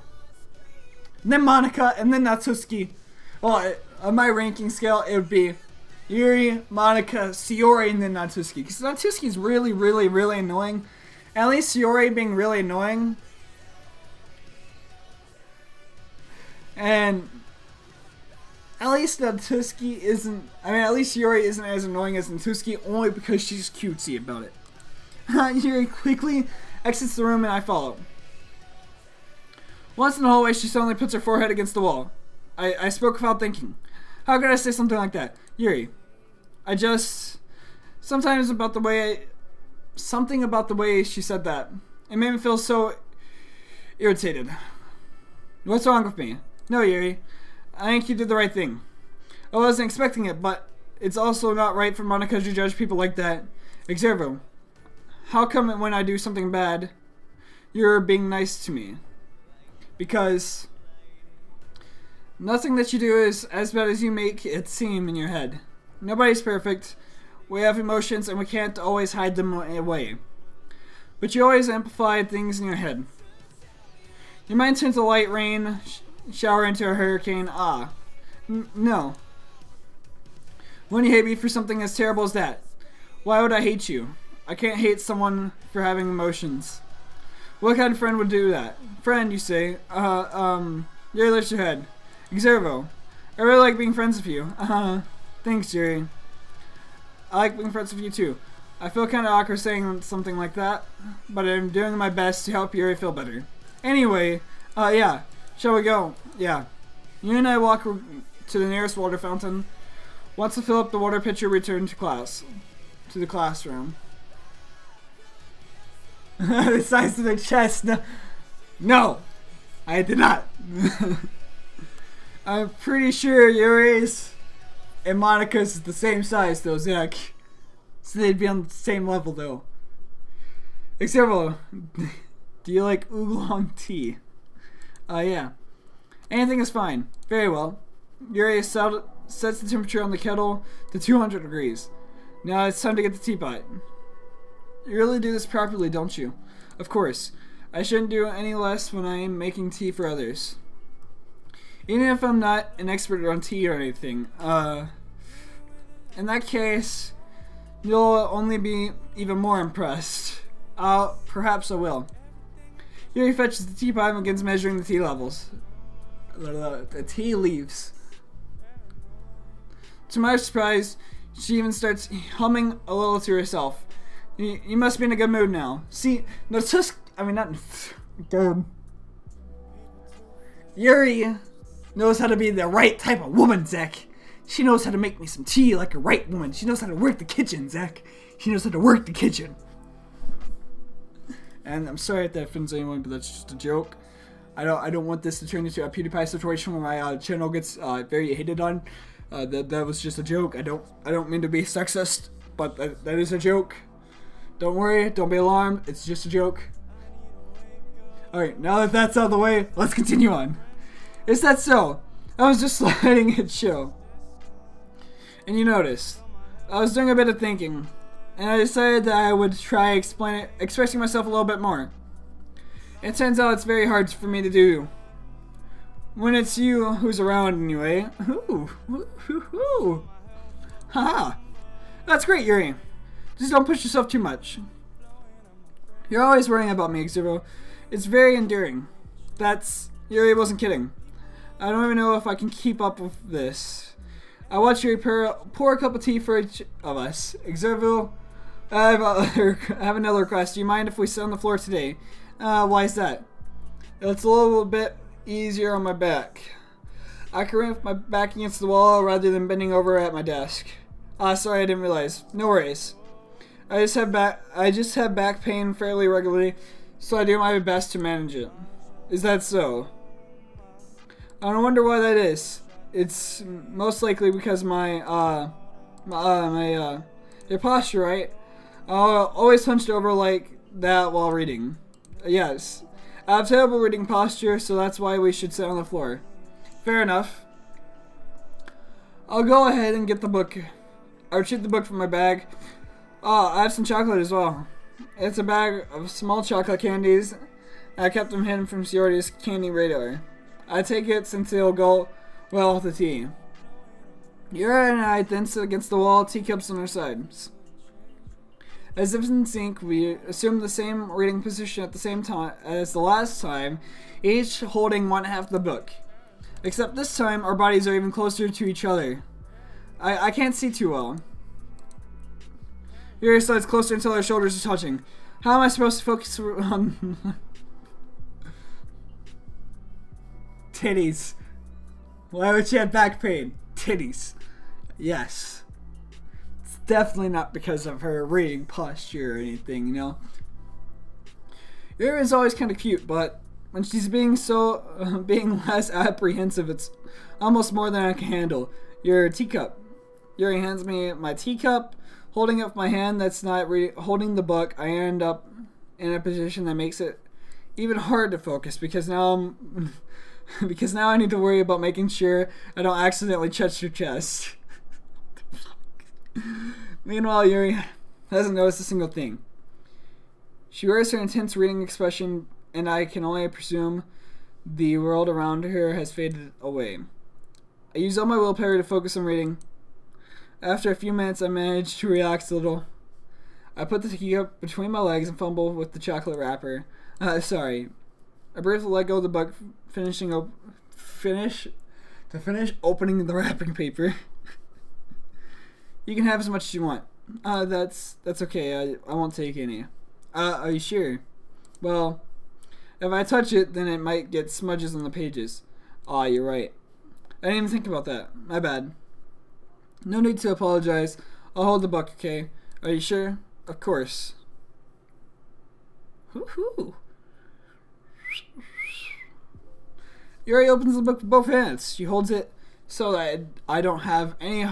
And then Monica, and then Natsuki. Well, on my ranking scale, it would be Yuri, Monica, Sayori, and then Natsuki. Because Natsuki's really, really, really annoying. At least Sayori being really annoying. And at least Natsuki isn't... at least Yuri isn't as annoying as Natsuki, only because she's cutesy about it. Yuri quickly exits the room and I follow. Once in the hallway, she suddenly puts her forehead against the wall. I spoke without thinking. How could I say something like that? Yuri, something about the way she said that. It made me feel so irritated. What's wrong with me? No, Yuri. I think you did the right thing. I wasn't expecting it, but it's also not right for Monica to judge people like that. Exervo, how come when I do something bad, you're being nice to me? Because nothing that you do is as bad as you make it seem in your head. Nobody's perfect. We have emotions and we can't always hide them away. But you always amplify things in your head. Your mind turns a light rain shower into a hurricane. No. When you hate me for something as terrible as that, why would I hate you? I can't hate someone for having emotions. What kind of friend would do that? Friend, you say? Yuri lifts your head. Exervo, I really like being friends with you. Thanks, Yuri. I like being friends with you too. I feel kind of awkward saying something like that, but I'm doing my best to help Yuri feel better. Anyway, yeah. Shall we go? Yeah. You and I walk to the nearest water fountain. Once to fill up the water pitcher, return to the classroom. The size of the chest. No, I did not. I'm pretty sure Yuri's and Monica's is the same size though, Zach. So they'd be on the same level though. Exervo, do you like oolong tea? Yeah. Anything is fine. Very well. Yuri sets the temperature on the kettle to 200 degrees. Now it's time to get the teapot. You really do this properly, don't you? Of course. I shouldn't do any less when I am making tea for others. Even if I'm not an expert on tea or anything. In that case, you'll only be even more impressed. Perhaps I will. Yuri fetches the teapot and begins measuring the tea levels. The tea leaves. To my surprise, she even starts humming a little to herself. You must be in a good mood now. See, Yuri knows how to be the right type of woman, Zach. She knows how to make me some tea like a right woman. She knows how to work the kitchen, Zach. She knows how to work the kitchen. And I'm sorry if that offends anyone, but that's just a joke. I don't want this to turn into a PewDiePie situation where my channel gets very hated on. That was just a joke. I don't mean to be sexist, but that is a joke. Don't worry, don't be alarmed. It's just a joke. All right, now that that's out of the way, let's continue on. Is that so? I was just letting it show. And you noticed, I was doing a bit of thinking, and I decided that I would try expressing myself a little bit more. It turns out it's very hard for me to do. When it's you who's around anyway. Ooh. Haha. That's great, Yuri. Just don't push yourself too much. You're always worrying about me, Xero. It's very endearing. Yuri wasn't kidding. I don't even know if I can keep up with this. I watch Yuri pour a cup of tea for each of us. Xero, I have another request. Do you mind if we sit on the floor today? Why is that? It's a little bit easier on my back. I can rest my back against the wall rather than bending over at my desk. Sorry, I didn't realize. No worries. I just have back pain fairly regularly, so I do my best to manage it. Is that so? I don't wonder why that is. It's most likely because your posture, right? Always hunched over like that while reading. Yes. I have terrible reading posture, so that's why we should sit on the floor. Fair enough. I'll go ahead and get the book. I retrieve the book from my bag. I have some chocolate as well. It's a bag of small chocolate candies. I kept them hidden from Shiori's candy radar. I take it since it'll go well with the tea. Yuri and I then sit against the wall, teacups on our sides. As if in sync, we assume the same reading position at the same time as the last time, each holding one half of the book. Except this time, our bodies are even closer to each other. I can't see too well. Yuri slides closer until our shoulders are touching. How am I supposed to focus on... Titties. Why would she have back pain? Titties. Yes. It's definitely not because of her reading posture or anything, you know. Yuri is always kind of cute, but when she's being less apprehensive, it's almost more than I can handle. Your teacup. Yuri hands me my teacup. Holding up my hand that's not holding the book, I end up in a position that makes it even hard to focus because now I need to worry about making sure I don't accidentally touch your chest. Meanwhile, Yuri hasn't noticed a single thing. She wears her intense reading expression, and I can only presume the world around her has faded away. I use all my willpower to focus on reading. After a few minutes, I manage to relax a little. I put the teacup between my legs and fumble with the chocolate wrapper. Sorry. I briefly let go of the book, finish opening the wrapping paper. You can have as much as you want. That's okay. I won't take any. Are you sure? Well, if I touch it, then it might get smudges on the pages. Aw, you're right. I didn't even think about that. My bad. No need to apologize. I'll hold the book, okay? Are you sure? Of course. Woohoo! Yuri opens the book with both hands. She holds it so that I don't have any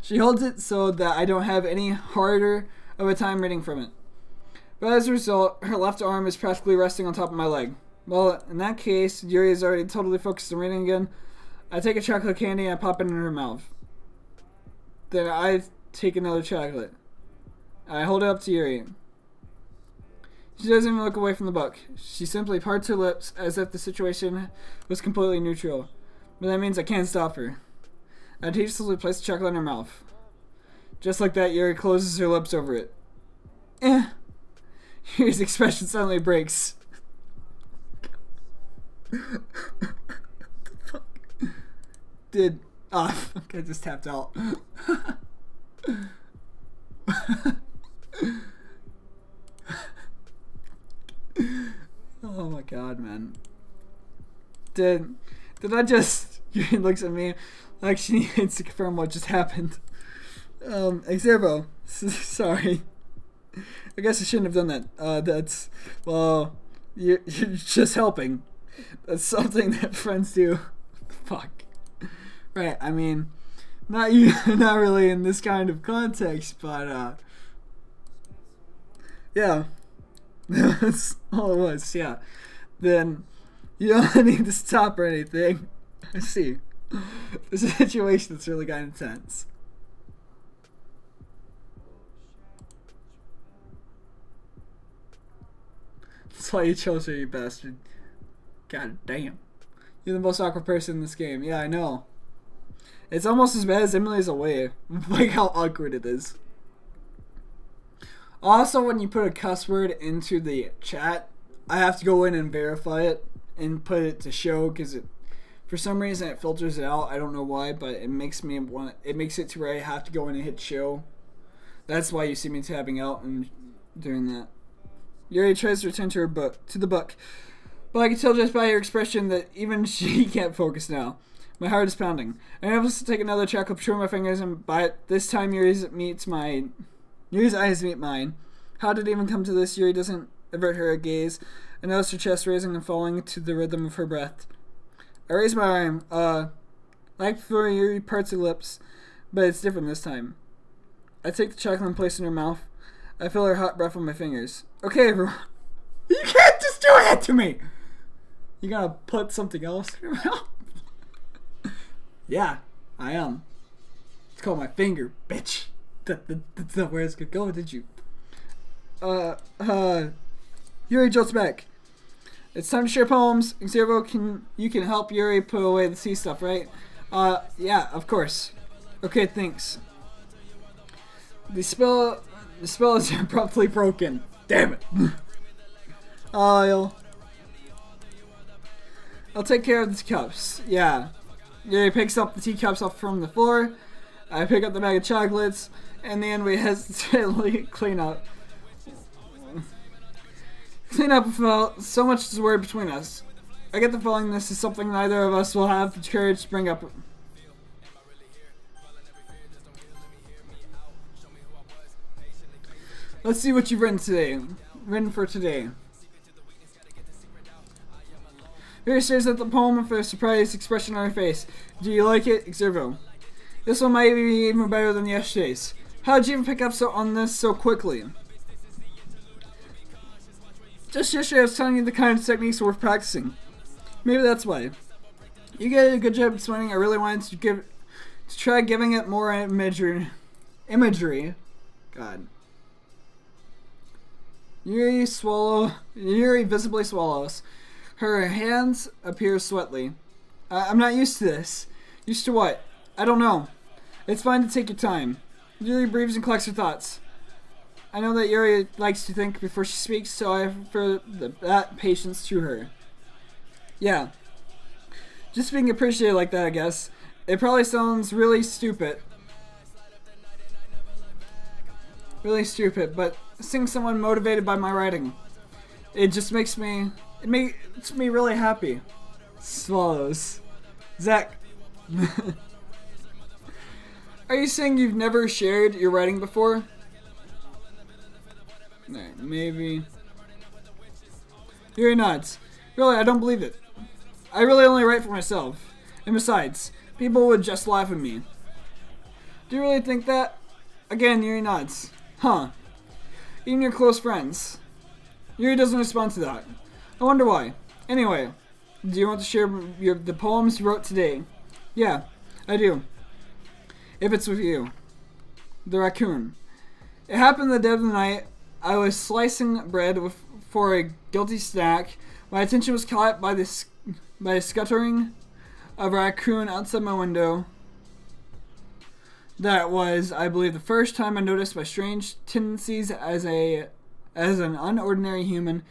She holds it so that I don't have any harder of a time reading from it. But as a result, her left arm is practically resting on top of my leg. Well, in that case, Yuri is already totally focused on reading again. I take a chocolate candy and I pop it in her mouth. Then I take another chocolate. I hold it up to Yuri. She doesn't even look away from the book. She simply parts her lips as if the situation was completely neutral. But that means I can't stop her. I hastily place the chocolate in her mouth. Just like that, Yuri closes her lips over it. Yuri's expression suddenly breaks. Fuck, I just tapped out. Oh my god, man. Did I just... Yuri looks at me like she needs to confirm what just happened. Xerbo, sorry. I guess I shouldn't have done that. Well, you're just helping. That's something that friends do. Fuck. Right, I mean, not you, not really in this kind of context, but yeah, that's all it was. Yeah, then you don't need to stop or anything. I see. The situation's really got intense. That's why you chose her, you bastard. God damn. You're the most awkward person in this game. Yeah, I know. It's almost as bad as Emily's away. Like how awkward it is. Also, when you put a cuss word into the chat, I have to go in and verify it and put it to show because it, for some reason, it filters it out. I don't know why, but it makes me want. It makes it to where I have to go in and hit show. That's why you see me tabbing out and doing that. Yuri tries to return to her book, to the book, but I can tell just by her expression that even she can't focus now. My heart is pounding. I'm able to take another check, between my fingers, and by this time Yuri's eyes meet mine. How did it even come to this? Yuri doesn't avert her gaze. I notice her chest raising and falling to the rhythm of her breath. I raise my arm. Like before, Yuri parts her lips, but it's different this time. I take the chocolate and place it in her mouth. I feel her hot breath on my fingers. Okay, everyone. You can't just do that to me! You gotta put something else in your mouth? Yeah, I am. It's called my finger, bitch. That's not where it's gonna go, did you? Yuri jolts back. It's time to share poems. Xervo, you can help Yuri put away the sea stuff, right? Yeah, of course. Okay, thanks. The spell is abruptly broken. Damn it. I'll take care of the cups. Yeah. Yuri picks up the teacups up from the floor. I pick up the bag of chocolates. In the end, we hesitantly clean up. Without so much is word between us. I get the feeling this is something neither of us will have the courage to bring up. Let's see what you've written for today. Yuri stares at the poem with a surprised expression on her face. Do you like it, Xervo? This one might be even better than yesterday's. How did you even pick up on this so quickly? Just yesterday I was telling you the kind of techniques worth practicing. Maybe that's why. You did a good job explaining. I really wanted to try giving it more imagery. God. Yuri visibly swallows. Her hands appear sweaty. I'm not used to this. Used to what? I don't know. It's fine to take your time. Yuri breathes and collects her thoughts. I know that Yuri likes to think before she speaks, so I prefer that patience to her. Yeah. Just being appreciated like that, I guess. It probably sounds really stupid. Really stupid, but seeing someone motivated by my writing, it just makes me really happy. Swallows. Zach. Are you saying you've never shared your writing before? Alright, maybe. Yuri nods. Really, I don't believe it. I really only write for myself. And besides, people would just laugh at me. Do you really think that? Again, Yuri nods. Huh. Even your close friends. Yuri doesn't respond to that. I wonder why. Anyway, do you want to share the poems you wrote today? Yeah, I do. If it's with you. The raccoon. It happened the dead of the night. I was slicing bread for a guilty snack. My attention was caught by the scuttering of a raccoon outside my window. That was, I believe, the first time I noticed my strange tendencies as an unordinary human.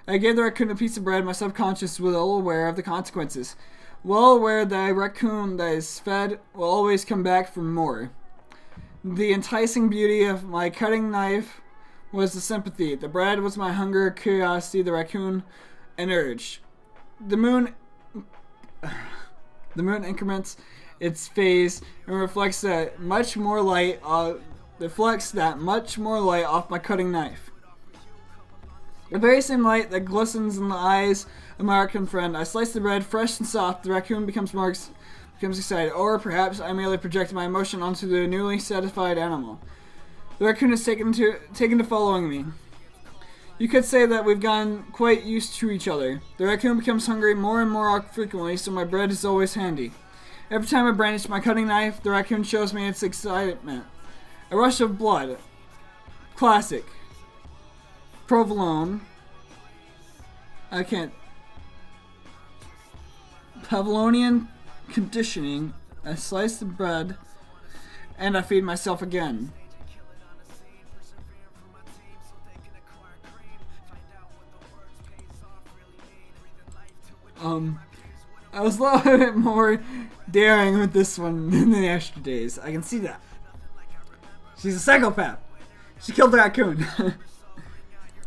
I gave the raccoon a piece of bread. My subconscious was well aware of the consequences. Well aware that a raccoon that is fed will always come back for more. The enticing beauty of my cutting knife was the sympathy. The bread was my hunger, curiosity, the raccoon, an urge. The moon increments its phase and reflects that much more light off my cutting knife. The very same light that glistens in the eyes of my raccoon friend. I slice the bread, fresh and soft. The raccoon becomes more becomes excited, or perhaps I merely project my emotion onto the newly satisfied animal. The raccoon is taken to following me. You could say that we've gotten quite used to each other. The raccoon becomes hungry more and more frequently, so my bread is always handy. Every time I brandish my cutting knife, the raccoon shows me its excitement. A rush of blood. Classic. Provolone. I can't. Pavlovian conditioning. I slice the bread, and I feed myself again. I was a little bit more daring with this one than the extra days. I can see that. She's a psychopath. She killed the raccoon.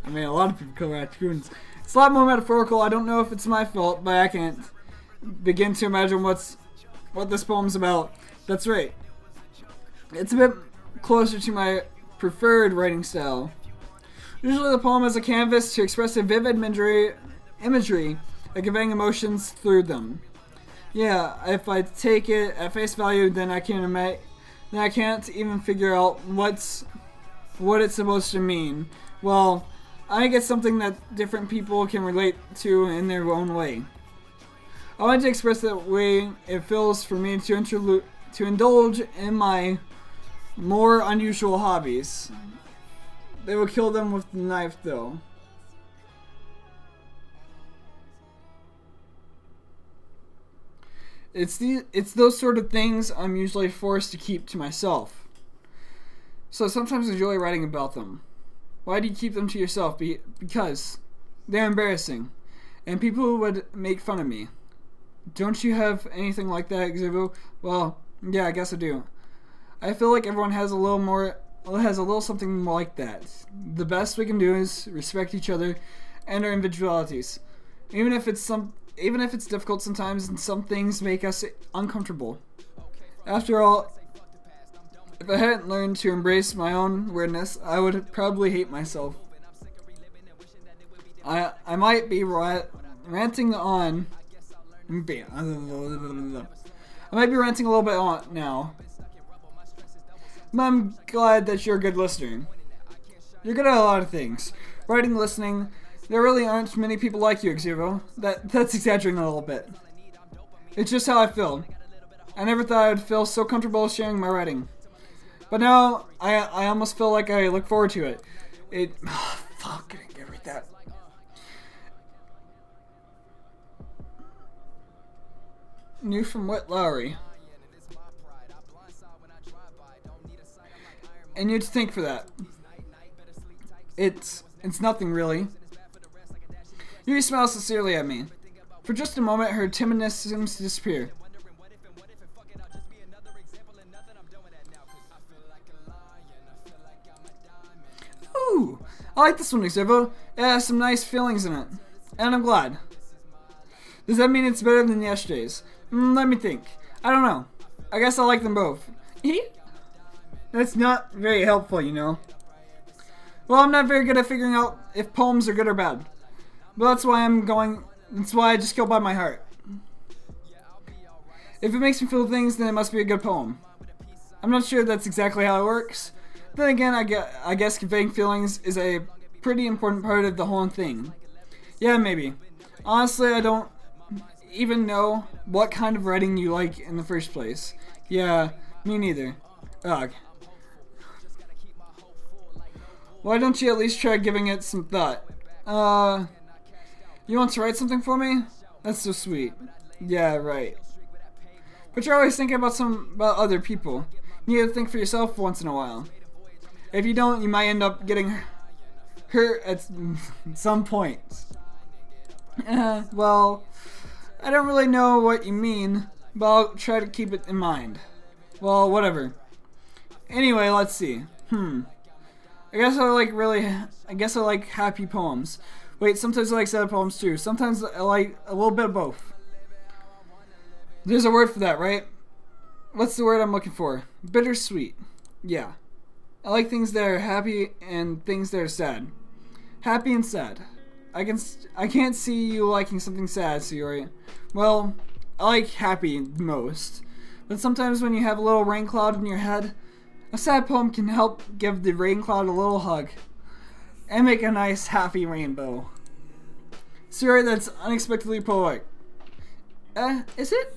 I mean, a lot of people kill raccoons. It's a lot more metaphorical. I don't know if it's my fault, but I can't begin to imagine what this poem's about. That's right. It's a bit closer to my preferred writing style. Usually the poem is a canvas to express a vivid imagery and conveying emotions through them. Yeah, if I take it at face value, then I can't even figure out what it's supposed to mean. Well, I think it's something that different people can relate to in their own way. I want to express that way it feels for me to indulge in my more unusual hobbies. They will kill them with the knife, though. It's those sort of things I'm usually forced to keep to myself. So sometimes I enjoy writing about them. Why do you keep them to yourself? Because they're embarrassing, and people would make fun of me. Don't you have anything like that, Xavier? Well, yeah, I guess I do. I feel like everyone has a little something like that. The best we can do is respect each other and our individualities, even if it's difficult sometimes, and some things make us uncomfortable. After all, if I hadn't learned to embrace my own weirdness, I would probably hate myself. I might be ranting on. I might be ranting a little bit on now. But I'm glad that you're a good listener. You're good at a lot of things. Writing, listening. There really aren't many people like you, Xero. That's exaggerating a little bit. It's just how I feel. I never thought I would feel so comfortable sharing my writing. But now, I almost feel like I look forward to it. Fuck, I didn't read that. New from Wet Lowry. And you'd think for that. It's nothing really. Yuri smiles sincerely at me. For just a moment, her timidness seems to disappear. Ooh, I like this one, Xevo. It has some nice feelings in it. And I'm glad. Does that mean it's better than yesterday's? Let me think. I don't know. I guess I like them both. That's not very helpful, you know. Well, I'm not very good at figuring out if poems are good or bad. But that's why I just go by my heart. If it makes me feel things, then it must be a good poem. I'm not sure that's exactly how it works. Then again, I guess conveying feelings is a pretty important part of the whole thing. Yeah, maybe. Honestly, I don't even know what kind of writing you like in the first place. Yeah, me neither. Ugh. Why don't you at least try giving it some thought? You want to write something for me? That's so sweet. Yeah, right. But you're always thinking about other people. You need to think for yourself once in a while. If you don't, you might end up getting hurt at some point. Well, I don't really know what you mean, but I'll try to keep it in mind. Well, whatever. Anyway, let's see. I guess I like happy poems. Wait, sometimes I like sad poems too. Sometimes I like a little bit of both. There's a word for that, right? What's the word I'm looking for? Bittersweet. Yeah. I like things that are happy and things that are sad. Happy and sad. I can't see you liking something sad, Sayori. Well, I like happy most. But sometimes when you have a little rain cloud in your head, a sad poem can help give the rain cloud a little hug and make a nice happy rainbow. Sorry, that's unexpectedly poetic. Is it?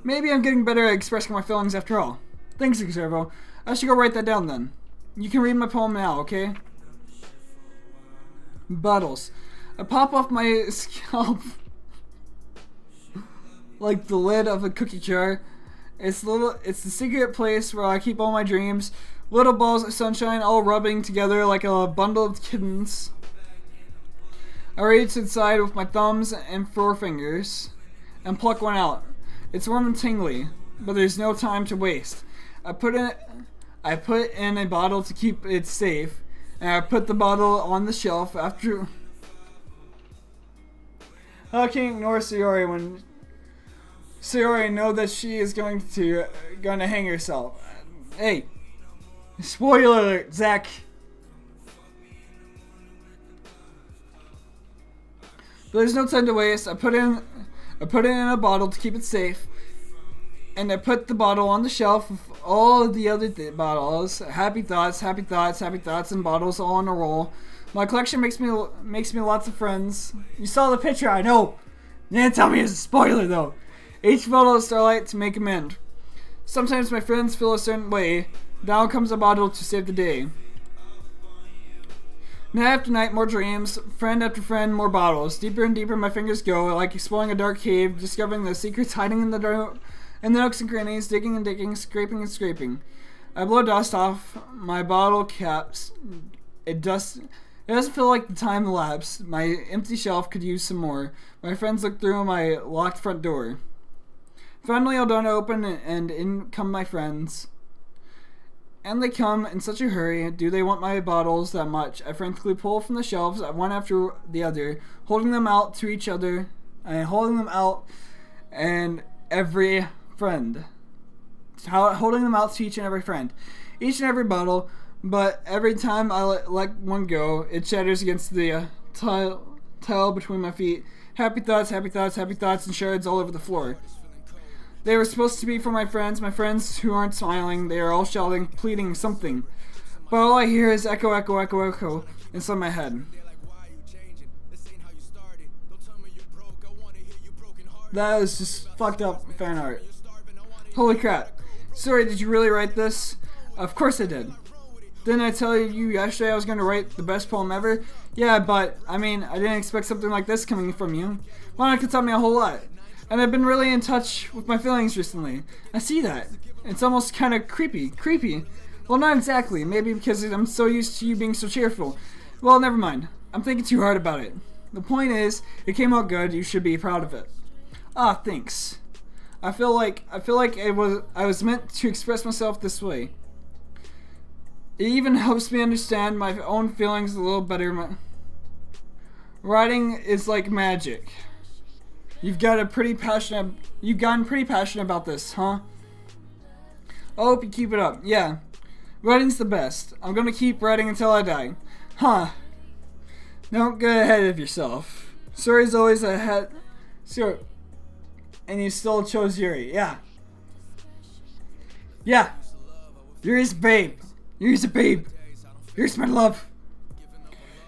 Maybe I'm getting better at expressing my feelings after all. Thanks, Xervo. I should go write that down then. You can read my poem now, okay? Bottles. I pop off my scalp like the lid of a cookie jar. It's the secret place where I keep all my dreams. Little balls of sunshine all rubbing together like a bundle of kittens. I reach inside with my thumbs and forefingers and pluck one out. It's warm and tingly, but there's no time to waste. I put in a bottle to keep it safe, and I put the bottle on the shelf after. How can you ignore Sayori when Sayori knows that she is going to hang herself? Hey, spoiler alert, Zach. But there's no time to waste. I put it in a bottle to keep it safe, and I put the bottle on the shelf with all of the other bottles. Happy thoughts, and bottles all on a roll. My collection makes me lots of friends. You saw the picture, I know. You didn't tell me it's a spoiler though. Each bottle of Starlight to make amend. Sometimes my friends feel a certain way. Down comes a bottle to save the day. Night after night, more dreams. Friend after friend, more bottles. Deeper and deeper my fingers go, like exploring a dark cave, discovering the secrets hiding in the nooks and crannies, digging and digging, scraping and scraping. I blow dust off my bottle caps. It doesn't feel like the time elapsed. My empty shelf could use some more. My friends look through my locked front door. Finally, I'll dawn open, and in come my friends. And they come in such a hurry. Do they want my bottles that much? I frantically pull from the shelves, one after the other, holding them out to each other, and every friend. Holding them out to each and every friend. Each and every bottle, but every time I let one go, it shatters against the tile between my feet. Happy thoughts, and shards all over the floor. They were supposed to be for my friends who aren't smiling. They are all shouting, pleading something. But all I hear is echo, echo, echo, echo inside my head. That is just fucked up fan art. Holy crap. Sorry, did you really write this? Of course I did. Didn't I tell you yesterday I was going to write the best poem ever? Yeah, but, I mean, I didn't expect something like this coming from you. Monica could tell me a whole lot. And I've been really in touch with my feelings recently. I see that. It's almost kind of creepy. Creepy. Well, not exactly. Maybe because I'm so used to you being so cheerful. Well, never mind. I'm thinking too hard about it. The point is, it came out good. You should be proud of it. Ah, thanks. I feel like I was meant to express myself this way. It even helps me understand my own feelings a little better. Writing is like magic. You've gotten pretty passionate about this, huh? I hope you keep it up. Yeah. Writing's the best. I'm gonna keep writing until I die. Huh. Don't get ahead of yourself. Suri's always ahead. Sure. And you still chose Yuri. Yeah. Yeah. Yuri's a babe. Yuri's a babe. Yuri's my love.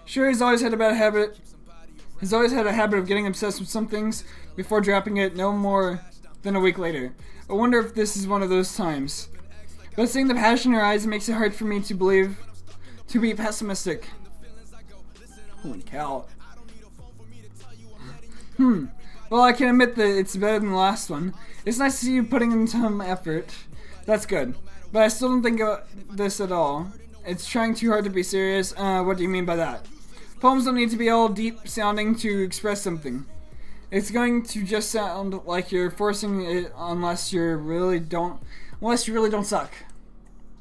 Suri's always had a bad habit. He's always had a habit of getting obsessed with some things before dropping it no more than a week later. I wonder if this is one of those times. But seeing the passion in her eyes makes it hard for me to be pessimistic. Holy cow. Well, I can admit that it's better than the last one. It's nice to see you putting in some effort. That's good. But I still don't think of this at all. It's trying too hard to be serious. What do you mean by that? Poems don't need to be all deep sounding to express something. It's going to just sound like you're forcing it unless you really don't suck.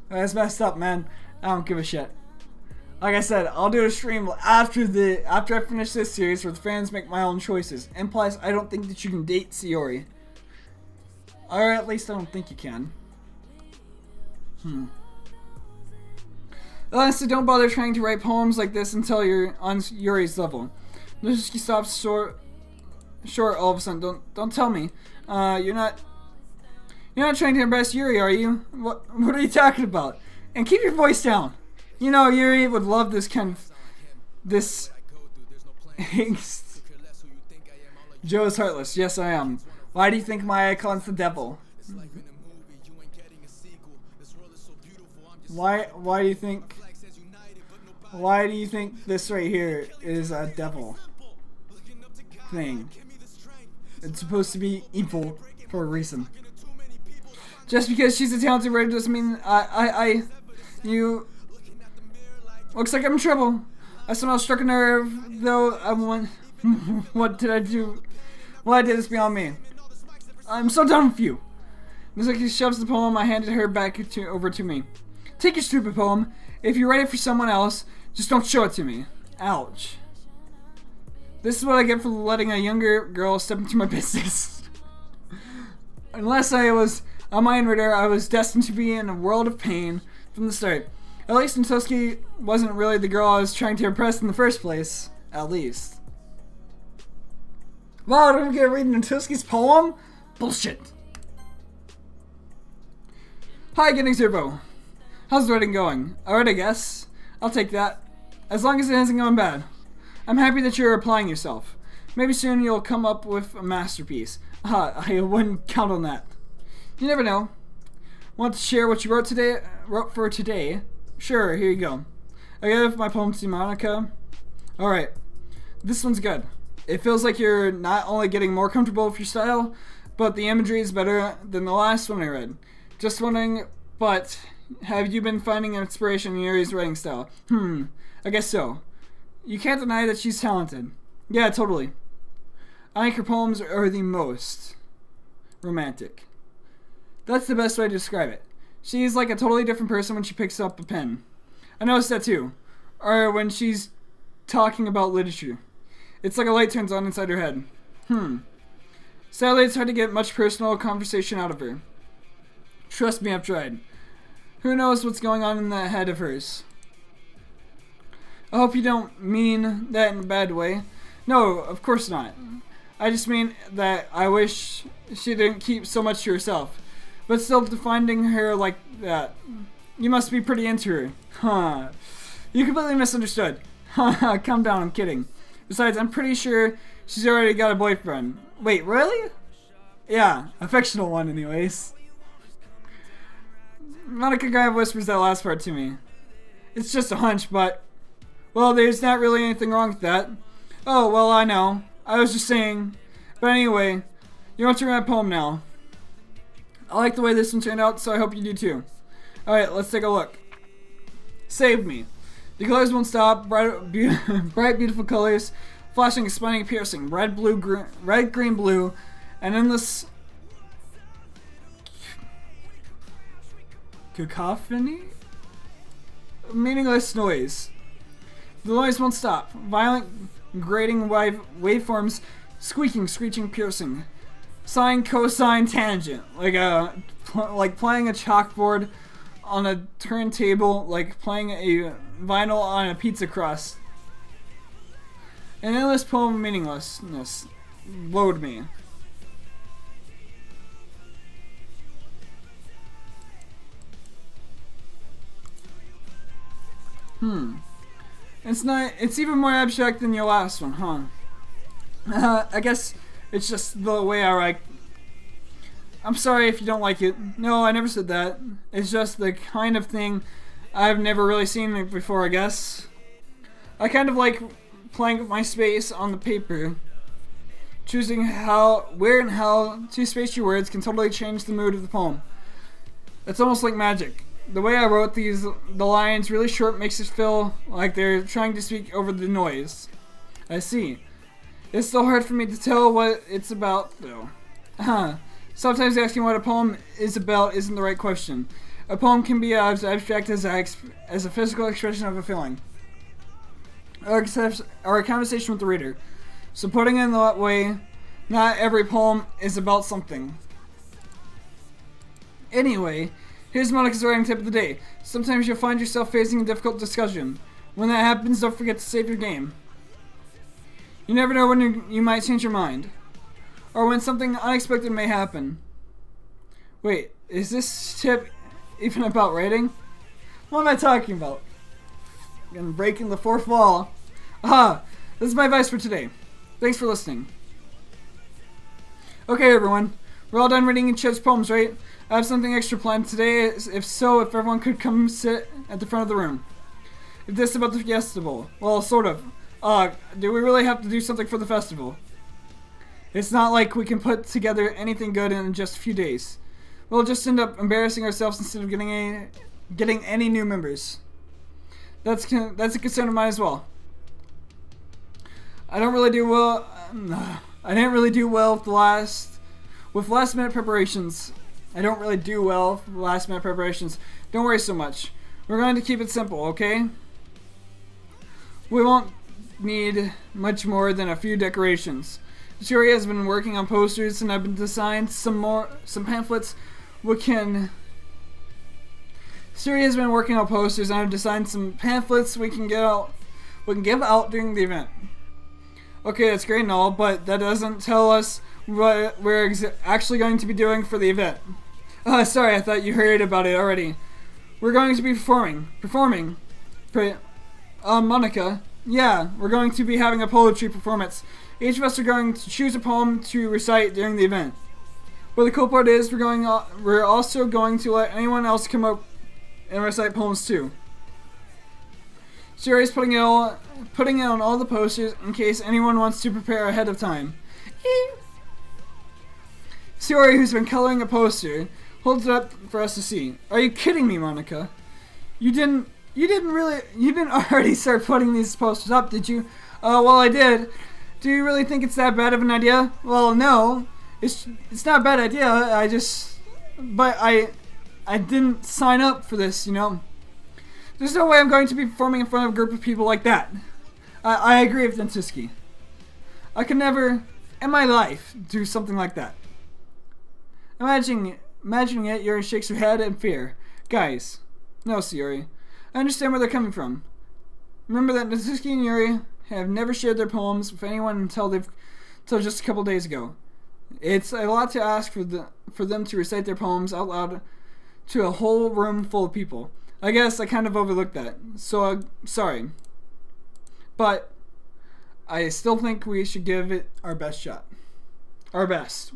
That's messed up, man. I don't give a shit. Like I said, I'll do a stream after I finish this series where the fans make my own choices. And plus, I don't think that you can date Sayori. Or at least I don't think you can. Honestly, don't bother trying to write poems like this until you're on Yuri's level. Nozuki short all of a sudden. Don't tell me. You're not trying to impress Yuri, are you? What are you talking about? And keep your voice down. You know, Yuri would love this kind of angst. Joe is heartless. Yes, I am. Why do you think my icon's the devil? Why do you think this right here is a devil thing? It's supposed to be evil for a reason. Just because she's a talented writer doesn't mean you. Looks like I'm in trouble. I somehow struck a nerve, though. What did I do? What I did is beyond me. I'm so done with you. Mizuki shoves the poem I handed her back over to me. Take your stupid poem. If you write it for someone else, just don't show it to me. Ouch. This is what I get for letting a younger girl step into my business. Unless I was a mind reader, I was destined to be in a world of pain from the start. At least Toski wasn't really the girl I was trying to impress in the first place. At least. Wow, don't get reading Toski's poem? Bullshit. Hi, Getting Zerbo. How's the writing going? Alright, I guess. I'll take that. As long as it isn't going bad. I'm happy that you're applying yourself. Maybe soon you'll come up with a masterpiece. I wouldn't count on that. You never know. Want to share what you wrote for today? Sure, here you go. I gave my poem to Monica. Alright. This one's good. It feels like you're not only getting more comfortable with your style, but the imagery is better than the last one I read. Just wondering, but have you been finding inspiration in Yuri's writing style? I guess so. You can't deny that she's talented. Yeah, totally. I think her poems are the most romantic. That's the best way to describe it. She's like a totally different person when she picks up a pen. I noticed that too. Or when she's talking about literature. It's like a light turns on inside her head. Sadly, it's hard to get much personal conversation out of her. Trust me, I've tried. Who knows what's going on in that head of hers? I hope you don't mean that in a bad way. No, of course not. I just mean that I wish she didn't keep so much to herself. But still, finding her like that, you must be pretty into her. Huh. You completely misunderstood. Haha, calm down, I'm kidding. Besides, I'm pretty sure she's already got a boyfriend. Wait, really? Yeah, a fictional one anyways. Monica kind of whispers that last part to me. It's just a hunch, but... well, there's not really anything wrong with that. Oh, well, I know. I was just saying. But anyway, you want to read my poem now. I like the way this one turned out, so I hope you do too. Alright, let's take a look. Save me. The colors won't stop. Bright, beautiful colors. Flashing, expanding, piercing. Red, green, blue. And endless... cacophony? Meaningless noise. The noise won't stop. Violent, grating waveforms. Squeaking, screeching, piercing. Sine, cosine, tangent. Like playing a chalkboard on a turntable, like playing a vinyl on a pizza crust. An endless poem of meaninglessness. Load me. It's even more abstract than your last one, huh? I guess it's just the way I write. I'm sorry if you don't like it. No, I never said that. It's just the kind of thing I've never really seen before, I guess. I kind of like playing with my space on the paper. Choosing where and how to space your words can totally change the mood of the poem. It's almost like magic. The way I wrote the lines really short makes it feel like they're trying to speak over the noise. I see. It's still hard for me to tell what it's about, though. Sometimes asking what a poem is about isn't the right question. A poem can be as abstract as a physical expression of a feeling, or a conversation with the reader. So putting it in that way, not every poem is about something. Anyway, here's Monica's writing tip of the day. Sometimes you'll find yourself facing a difficult discussion. When that happens, don't forget to save your game. You never know when you might change your mind. or when something unexpected may happen. Wait, is this tip even about writing? What am I talking about? I'm breaking the fourth wall. Aha! This is my advice for today. Thanks for listening. Okay, everyone. We're all done reading each other's poems, right? I have something extra planned today. If so, if everyone could come sit at the front of the room. If this is about the festival. Well, sort of. Do we really have to do something for the festival? It's not like we can put together anything good in just a few days. We'll just end up embarrassing ourselves instead of getting any new members. That's a concern of mine as well. I didn't really do well with last minute preparations. Don't worry so much. We're going to keep it simple, okay? We won't need much more than a few decorations. Shuri has been working on posters, and I've been designed some pamphlets we can give out during the event. Okay, that's great and all, but that doesn't tell us what we're actually going to be doing for the event. Sorry, I thought you heard about it already. We're going to be performing. Monica, yeah, we're going to be having a poetry performance. Each of us are going to choose a poem to recite during the event. But the cool part is we're also going to let anyone else come up and recite poems too. Sherry's putting it on all the posters in case anyone wants to prepare ahead of time. Sherry, who's been coloring a poster, holds it up for us to see. Are you kidding me, Monica? You didn't already start putting these posters up, did you? Well, I did. Do you really think it's that bad of an idea? Well, no. It's not a bad idea. I didn't sign up for this, you know. There's no way I'm going to be performing in front of a group of people like that. I agree with Dentiski. I could never, in my life, do something like that. Imagining it, Yuri shakes her head in fear. Guys, no, Yuri. I understand where they're coming from. Remember that Dentiski and Yuri have never shared their poems with anyone until just a couple days ago. It's a lot to ask for them to recite their poems out loud to a whole room full of people. I guess I kind of overlooked that, so sorry. But I still think we should give it our best shot. Our best.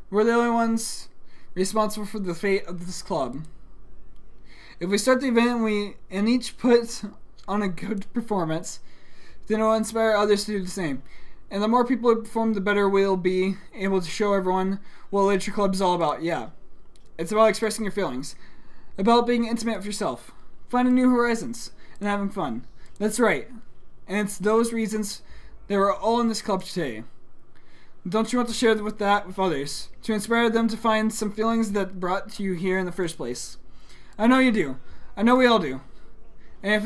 We're the only ones responsible for the fate of this club. If we start the event and each put on a good performance, then it will inspire others to do the same. And the more people who perform, the better we'll be able to show everyone what Literature Club is all about. Yeah. It's about expressing your feelings. About being intimate with yourself. Finding new horizons. And having fun. That's right. And it's those reasons that we're all in this club today. Don't you want to share that with others? To inspire them to find some feelings that brought you here in the first place. I know you do. I know we all do. And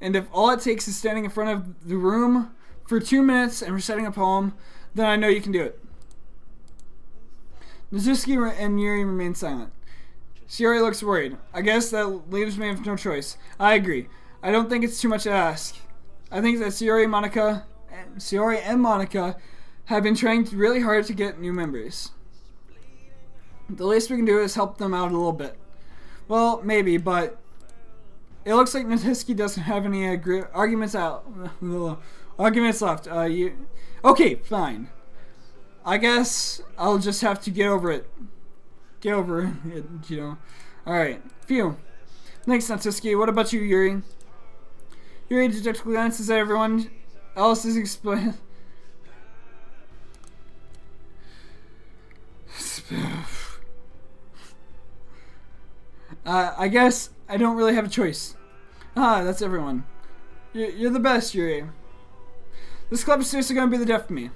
if all it takes is standing in front of the room for 2 minutes and reciting a poem, then I know you can do it. Mizuki and Yuri remain silent. Shiori looks worried. I guess that leaves me with no choice. I agree. I don't think it's too much to ask. I think that Shiori and Monica have been trying really hard to get new members. The least we can do is help them out a little bit. Well, maybe, but it looks like Natsuki doesn't have any arguments left. Okay, fine. I guess I'll just have to get over it. You know. Alright, phew. Thanks, Natsuki. What about you, Yuri? Yuri dejectedly glances at everyone else is explain. I guess I don't really have a choice. That's everyone. You're the best, Yuri. This club is seriously going to be the death of me.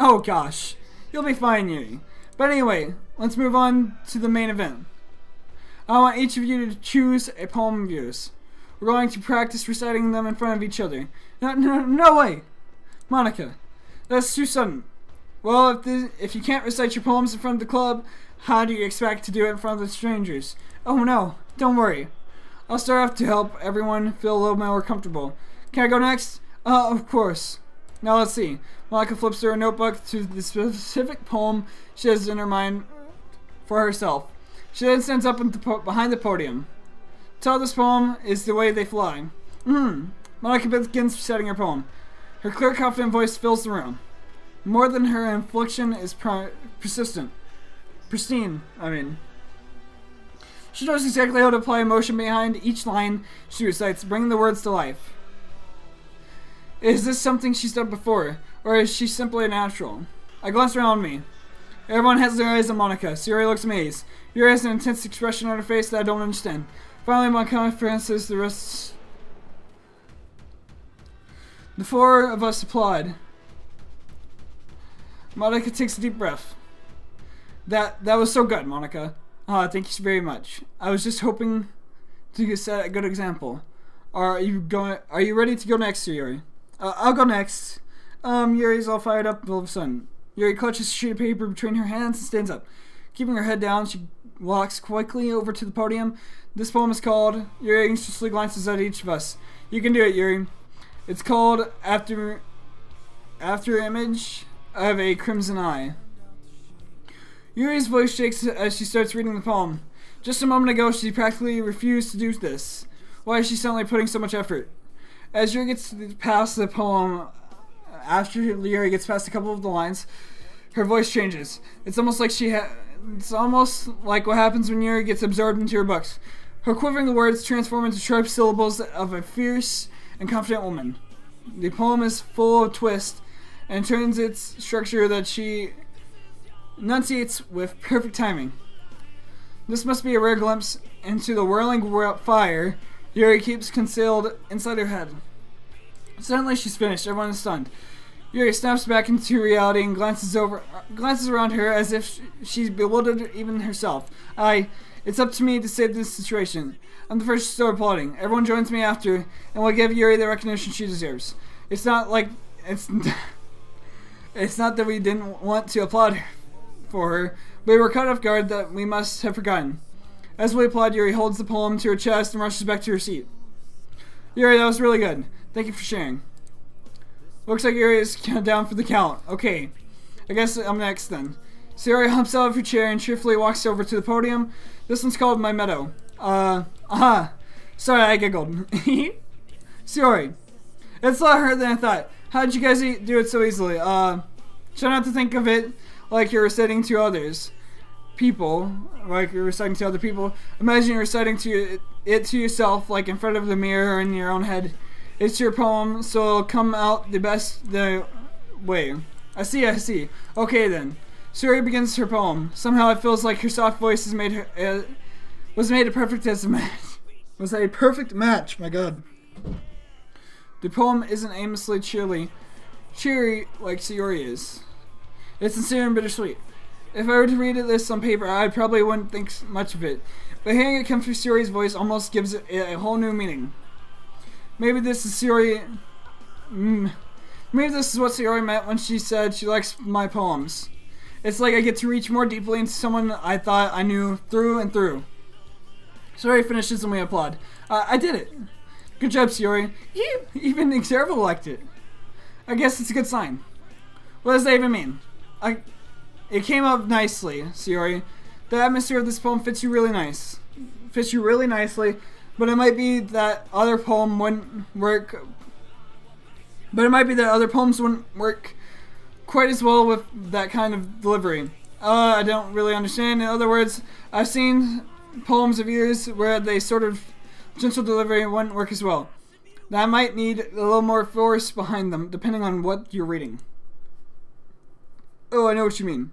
Oh gosh. You'll be fine, Yuri. But anyway, let's move on to the main event. I want each of you to choose a poem of yours. We're going to practice reciting them in front of each other. No way! Monica, that's too sudden. Well, if you can't recite your poems in front of the club, how do you expect to do it in front of the strangers? Oh no, don't worry. I'll start off to help everyone feel a little more comfortable. Can I go next? Of course. Now let's see. Monica flips through a notebook to the specific poem she has in her mind for herself. She then stands up behind the podium. Tell this poem is the way they fly. Monica begins reciting her poem. Her clear, confident voice fills the room. More than her inflection is persistent. Pristine, I mean. She knows exactly how to apply emotion behind each line she recites, bringing the words to life. Is this something she's done before, or is she simply a natural? I glance around me. Everyone has their eyes on Monica. Sayori looks amazed. Yuri has an intense expression on her face that I don't understand. Finally, my confidence is the rest. The four of us applaud. Monica takes a deep breath. That was so good, Monica. Thank you very much. I was just hoping to set a good example. Are you ready to go next, Yuri? I'll go next. Yuri's all fired up all of a sudden. Yuri clutches a sheet of paper between her hands and stands up. Keeping her head down, she walks quickly over to the podium. This poem is called, Yuri anxiously glances at each of us. You can do it, Yuri. It's called After Image of a Crimson Eye. Yuri's voice shakes as she starts reading the poem. Just a moment ago, she practically refused to do this. Why is she suddenly putting so much effort? As Yuri gets past the poem, after Yuri gets past a couple of the lines, her voice changes. It's almost like it's almost like what happens when Yuri gets absorbed into her books. Her quivering words transform into sharp syllables of a fierce and confident woman. The poem is full of twist and turns its structure that she enunciates with perfect timing. This must be a rare glimpse into the whirling fire Yuri keeps concealed inside her head. Suddenly she's finished. Everyone is stunned. Yuri snaps back into reality and glances around her as if she's bewildered even herself. It's up to me to save this situation. I'm the first to start applauding. Everyone joins me after, and will give Yuri the recognition she deserves. It's not that we didn't want to applaud for her, but we were caught off guard that we must have forgotten. As we applaud, Yuri holds the poem to her chest and rushes back to her seat. Yuri, that was really good. Thank you for sharing. Looks like Yuri is down for the count. Okay, I guess I'm next then. Sayori humps out of her chair and cheerfully walks over to the podium. This one's called My Meadow. Sorry, I giggled. Sayori, it's a lot harder than I thought. How did you guys do it so easily? Try not to think of it like you're reciting to others. Like you're reciting to other people. Imagine you're reciting it to yourself, like in front of the mirror in your own head. It's your poem, so it'll come out the way. I see. Okay then. Sayori begins her poem. Somehow it feels like her soft voice was made a perfect match. Was a perfect match. My God. The poem isn't aimlessly cheery like Sayori is. It's sincere and bittersweet. If I were to read this on paper, I probably wouldn't think much of it. But hearing it come through Sayori's voice almost gives it a whole new meaning. Maybe this is what Sayori meant when she said she likes my poems. It's like I get to reach more deeply into someone I thought I knew through and through. Sayori finishes and we applaud. I did it. Good job, Sayori. Even Xervo liked it. I guess it's a good sign. What does that even mean? It came up nicely, Sayori. The atmosphere of this poem fits you really nicely, but it might be that other poems wouldn't work quite as well with that kind of delivery. I don't really understand. In other words, I've seen poems of yours where they sort of gentle delivery wouldn't work as well. That might need a little more force behind them, depending on what you're reading. Oh, I know what you mean.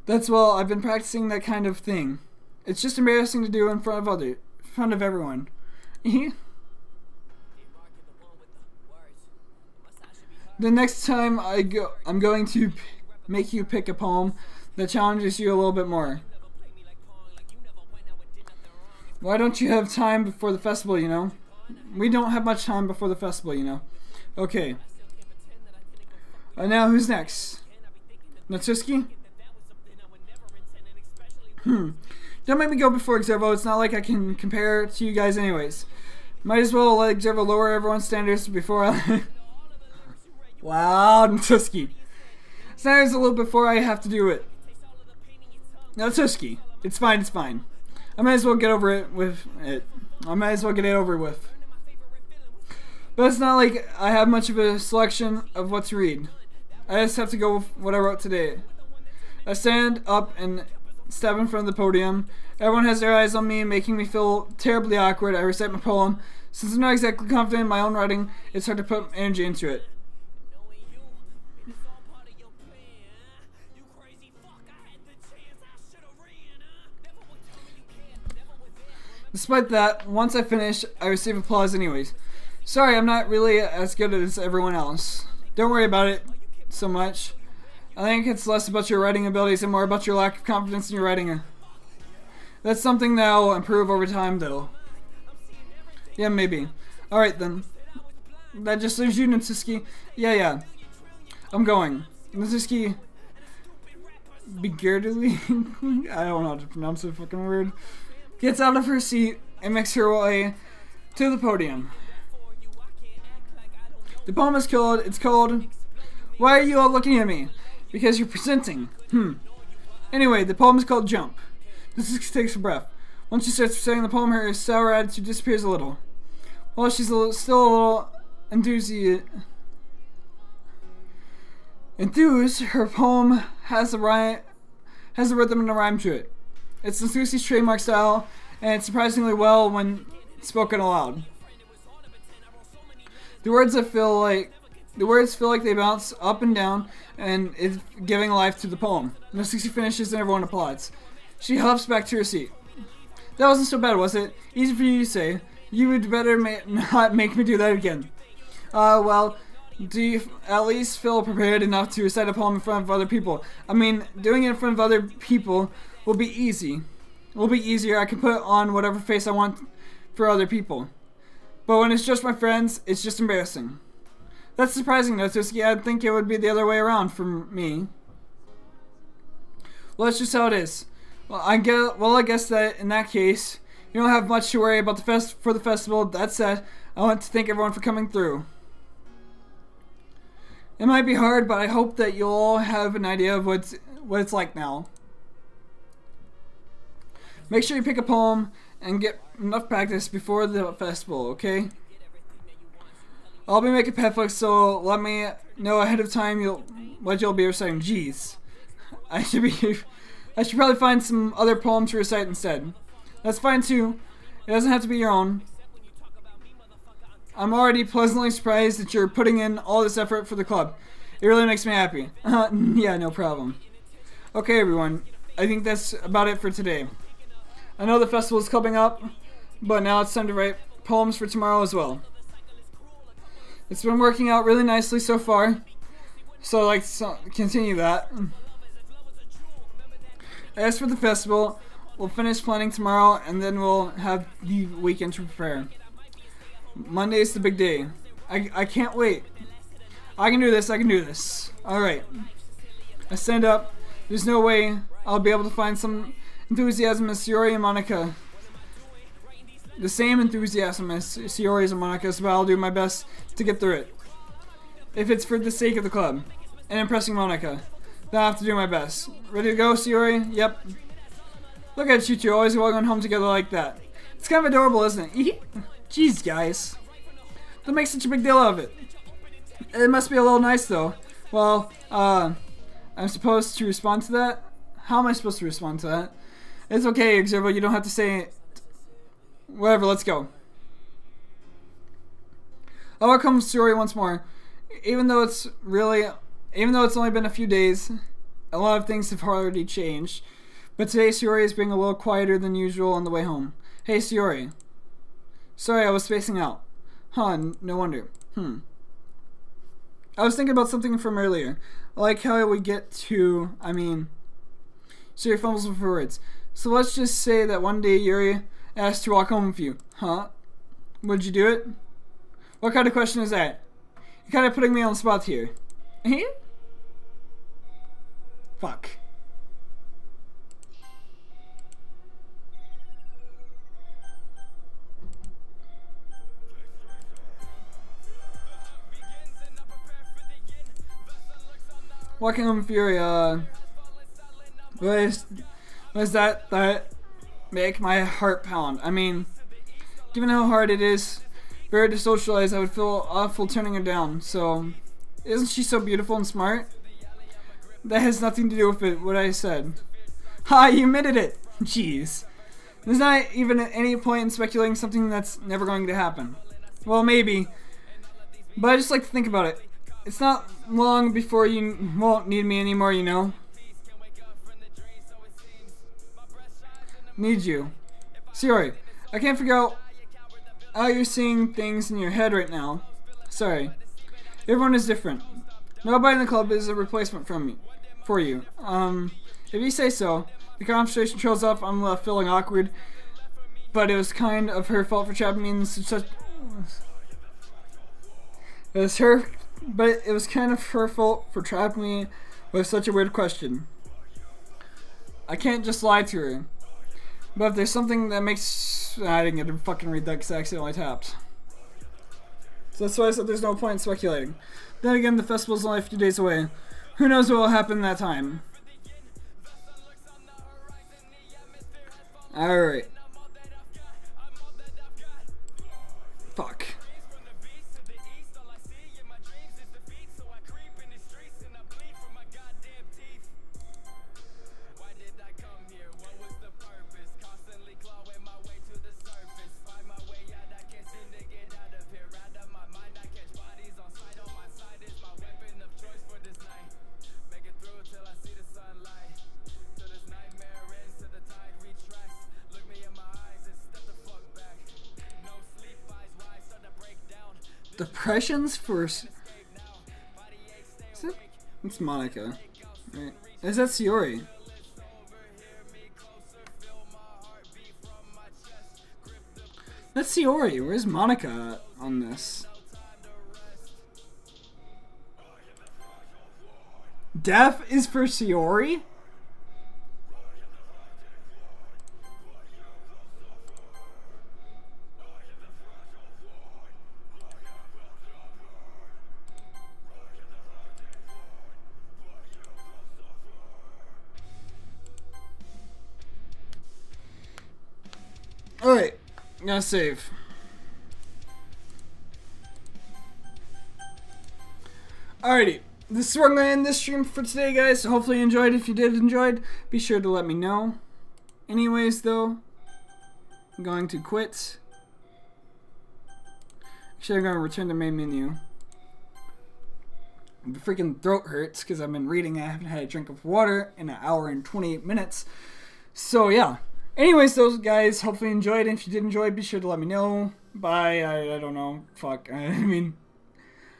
I've been practicing that kind of thing. It's just embarrassing to do in front of everyone. The next time I'm going to make you pick a poem that challenges you a little bit more. Why don't you have time before the festival, you know? We don't have much time before the festival, you know. Okay. Now who's next? Natsuki? Don't make me go before Xervo. It's not like I can compare to you guys anyways. Might as well let Xervo lower everyone's standards before I... Wow, Natsuki. Sometimes a little before I have to do it. Natsuki. It's fine, it's fine. I might as well get over it with it. I might as well get it over with. But it's not like I have much of a selection of what to read. I just have to go with what I wrote today. I stand up and step in front of the podium. Everyone has their eyes on me, making me feel terribly awkward. I recite my poem. Since I'm not exactly confident in my own writing, it's hard to put energy into it. Despite that, once I finish, I receive applause anyways. Sorry, I'm not really as good as everyone else. Don't worry about it so much. I think it's less about your writing abilities and more about your lack of confidence in your writing. That's something that will improve over time, though. Yeah, maybe. Alright, then. That just leaves you, Natsuki. Yeah. I'm going. Natsuki... begirdily? I don't know how to pronounce the fucking word. Gets out of her seat and makes her way to the podium. The poem is called, it's called, Why Are You All Looking at Me? Because you're presenting. Anyway, the poem is called Jump. This takes a breath. Once she starts reciting the poem, her sour attitude disappears a little. While she's still a little enthused, her poem has a rhythm and a rhyme to it. It's Natsuki's trademark style, and it's surprisingly well when spoken aloud. The words feel like they bounce up and down, and it's giving life to the poem. Natsuki finishes, and everyone applauds. She hops back to her seat. That wasn't so bad, was it? Easy for you to say. You would better not make me do that again. Well, do you at least feel prepared enough to recite a poem in front of other people? I mean, doing it in front of other people will be easy. Will be easier. I can put on whatever face I want for other people. But when it's just my friends, it's just embarrassing. That's surprising, Natsuki. I'd think it would be the other way around for me. Well, that's just how it is. Well, I guess that in that case, you don't have much to worry about for the festival. That said, I want to thank everyone for coming through. It might be hard, but I hope that you'll all have an idea of what it's like now. Make sure you pick a poem and get enough practice before the festival, okay? I'll be making petflix, so let me know ahead of time what you'll be reciting. Jeez. I should probably find some other poem to recite instead. That's fine too. It doesn't have to be your own. I'm already pleasantly surprised that you're putting in all this effort for the club. It really makes me happy. Yeah, no problem. Okay, everyone. I think that's about it for today. I know the festival is coming up, but now it's time to write poems for tomorrow as well. It's been working out really nicely so far, so I'd like to continue that. As for the festival, we'll finish planning tomorrow, and then we'll have the weekend to prepare. Monday's the big day. I can't wait. I can do this, I can do this. Alright. I stand up. There's no way I'll be able to find some enthusiasm as Sayori and Monica. The same enthusiasm as Sayori's and Monica's, but I'll do my best to get through it. If it's for the sake of the club and impressing Monica, then I'll have to do my best. Ready to go, Sayori? Yep. Look at you two, always going home together like that. It's kind of adorable, isn't it? Jeez, guys. Don't make such a big deal of it. It must be a little nice, though. Well, I'm supposed to respond to that? How am I supposed to respond to that? It's okay, Exervo, you don't have to say it. Whatever, let's go. I'll welcome Sayori once more. Even though it's only been a few days, a lot of things have already changed. But today Sayori is being a little quieter than usual on the way home. Hey, Sayori. Sorry, I was spacing out. Huh, no wonder. I was thinking about something from earlier. I like how we get to, Sayori fumbles with her words. So let's just say that one day Yuri asked to walk home with you. Huh? Would you do it? What kind of question is that? You're kind of putting me on the spot here. Fuck. Walking Home Fury, was that make my heart pound. I mean, given how hard it is for her to socialize, I would feel awful turning her down. So, isn't she so beautiful and smart? That has nothing to do with it, what I said. Ha, you admitted it! Jeez. There's not even any point in speculating something that's never going to happen. Well, maybe. But I just like to think about it. It's not long before you won't need me anymore, you know? Need you. Sorry, I can't figure out how you're seeing things in your head right now. Sorry. Everyone is different. Nobody in the club is a replacement for you. If you say so. The conversation trails off. I'm left feeling awkward, but it was kind of her fault for trapping me in such. It was kind of her fault for trapping me with such a weird question. I can't just lie to her. But if there's something that makes... I didn't get to fucking read that because I accidentally tapped. So that's why I said there's no point in speculating. Then again, the festival's only a few days away. Who knows what will happen in that time. Alright. Fuck. Depressions for... Is it? It's Monica. Right. Is that Sayori? That's Sayori. Where's Monica on this? Death is for Sayori? Alright, gotta save. Alrighty, this is where I'm gonna end this stream for today, guys. So hopefully you enjoyed. If you did enjoy, be sure to let me know. Anyways, though, I'm going to quit. Actually, I'm gonna return to main menu. The freaking throat hurts because I've been reading. I haven't had a drink of water in an hour and 28 minutes. So yeah. Anyways, those guys, hopefully you enjoyed. And if you did enjoy, be sure to let me know. Bye. I don't know. Fuck. I mean,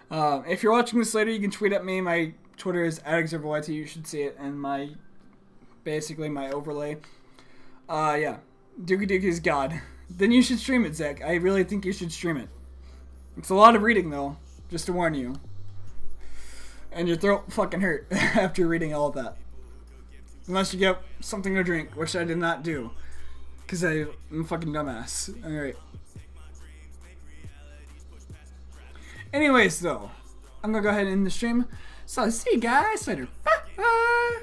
if you're watching this later, you can tweet at me. My Twitter is @observayt. You should see it. And basically my overlay. Yeah. Doki is God. Then you should stream it, Zach. I really think you should stream it. It's a lot of reading, though. Just to warn you. And your throat fucking hurt after reading all of that. Unless you get something to drink, which I did not do. Because I'm a fucking dumbass. Alright. Anyways, though. I'm gonna go ahead and end the stream. So, see you guys later. Bye!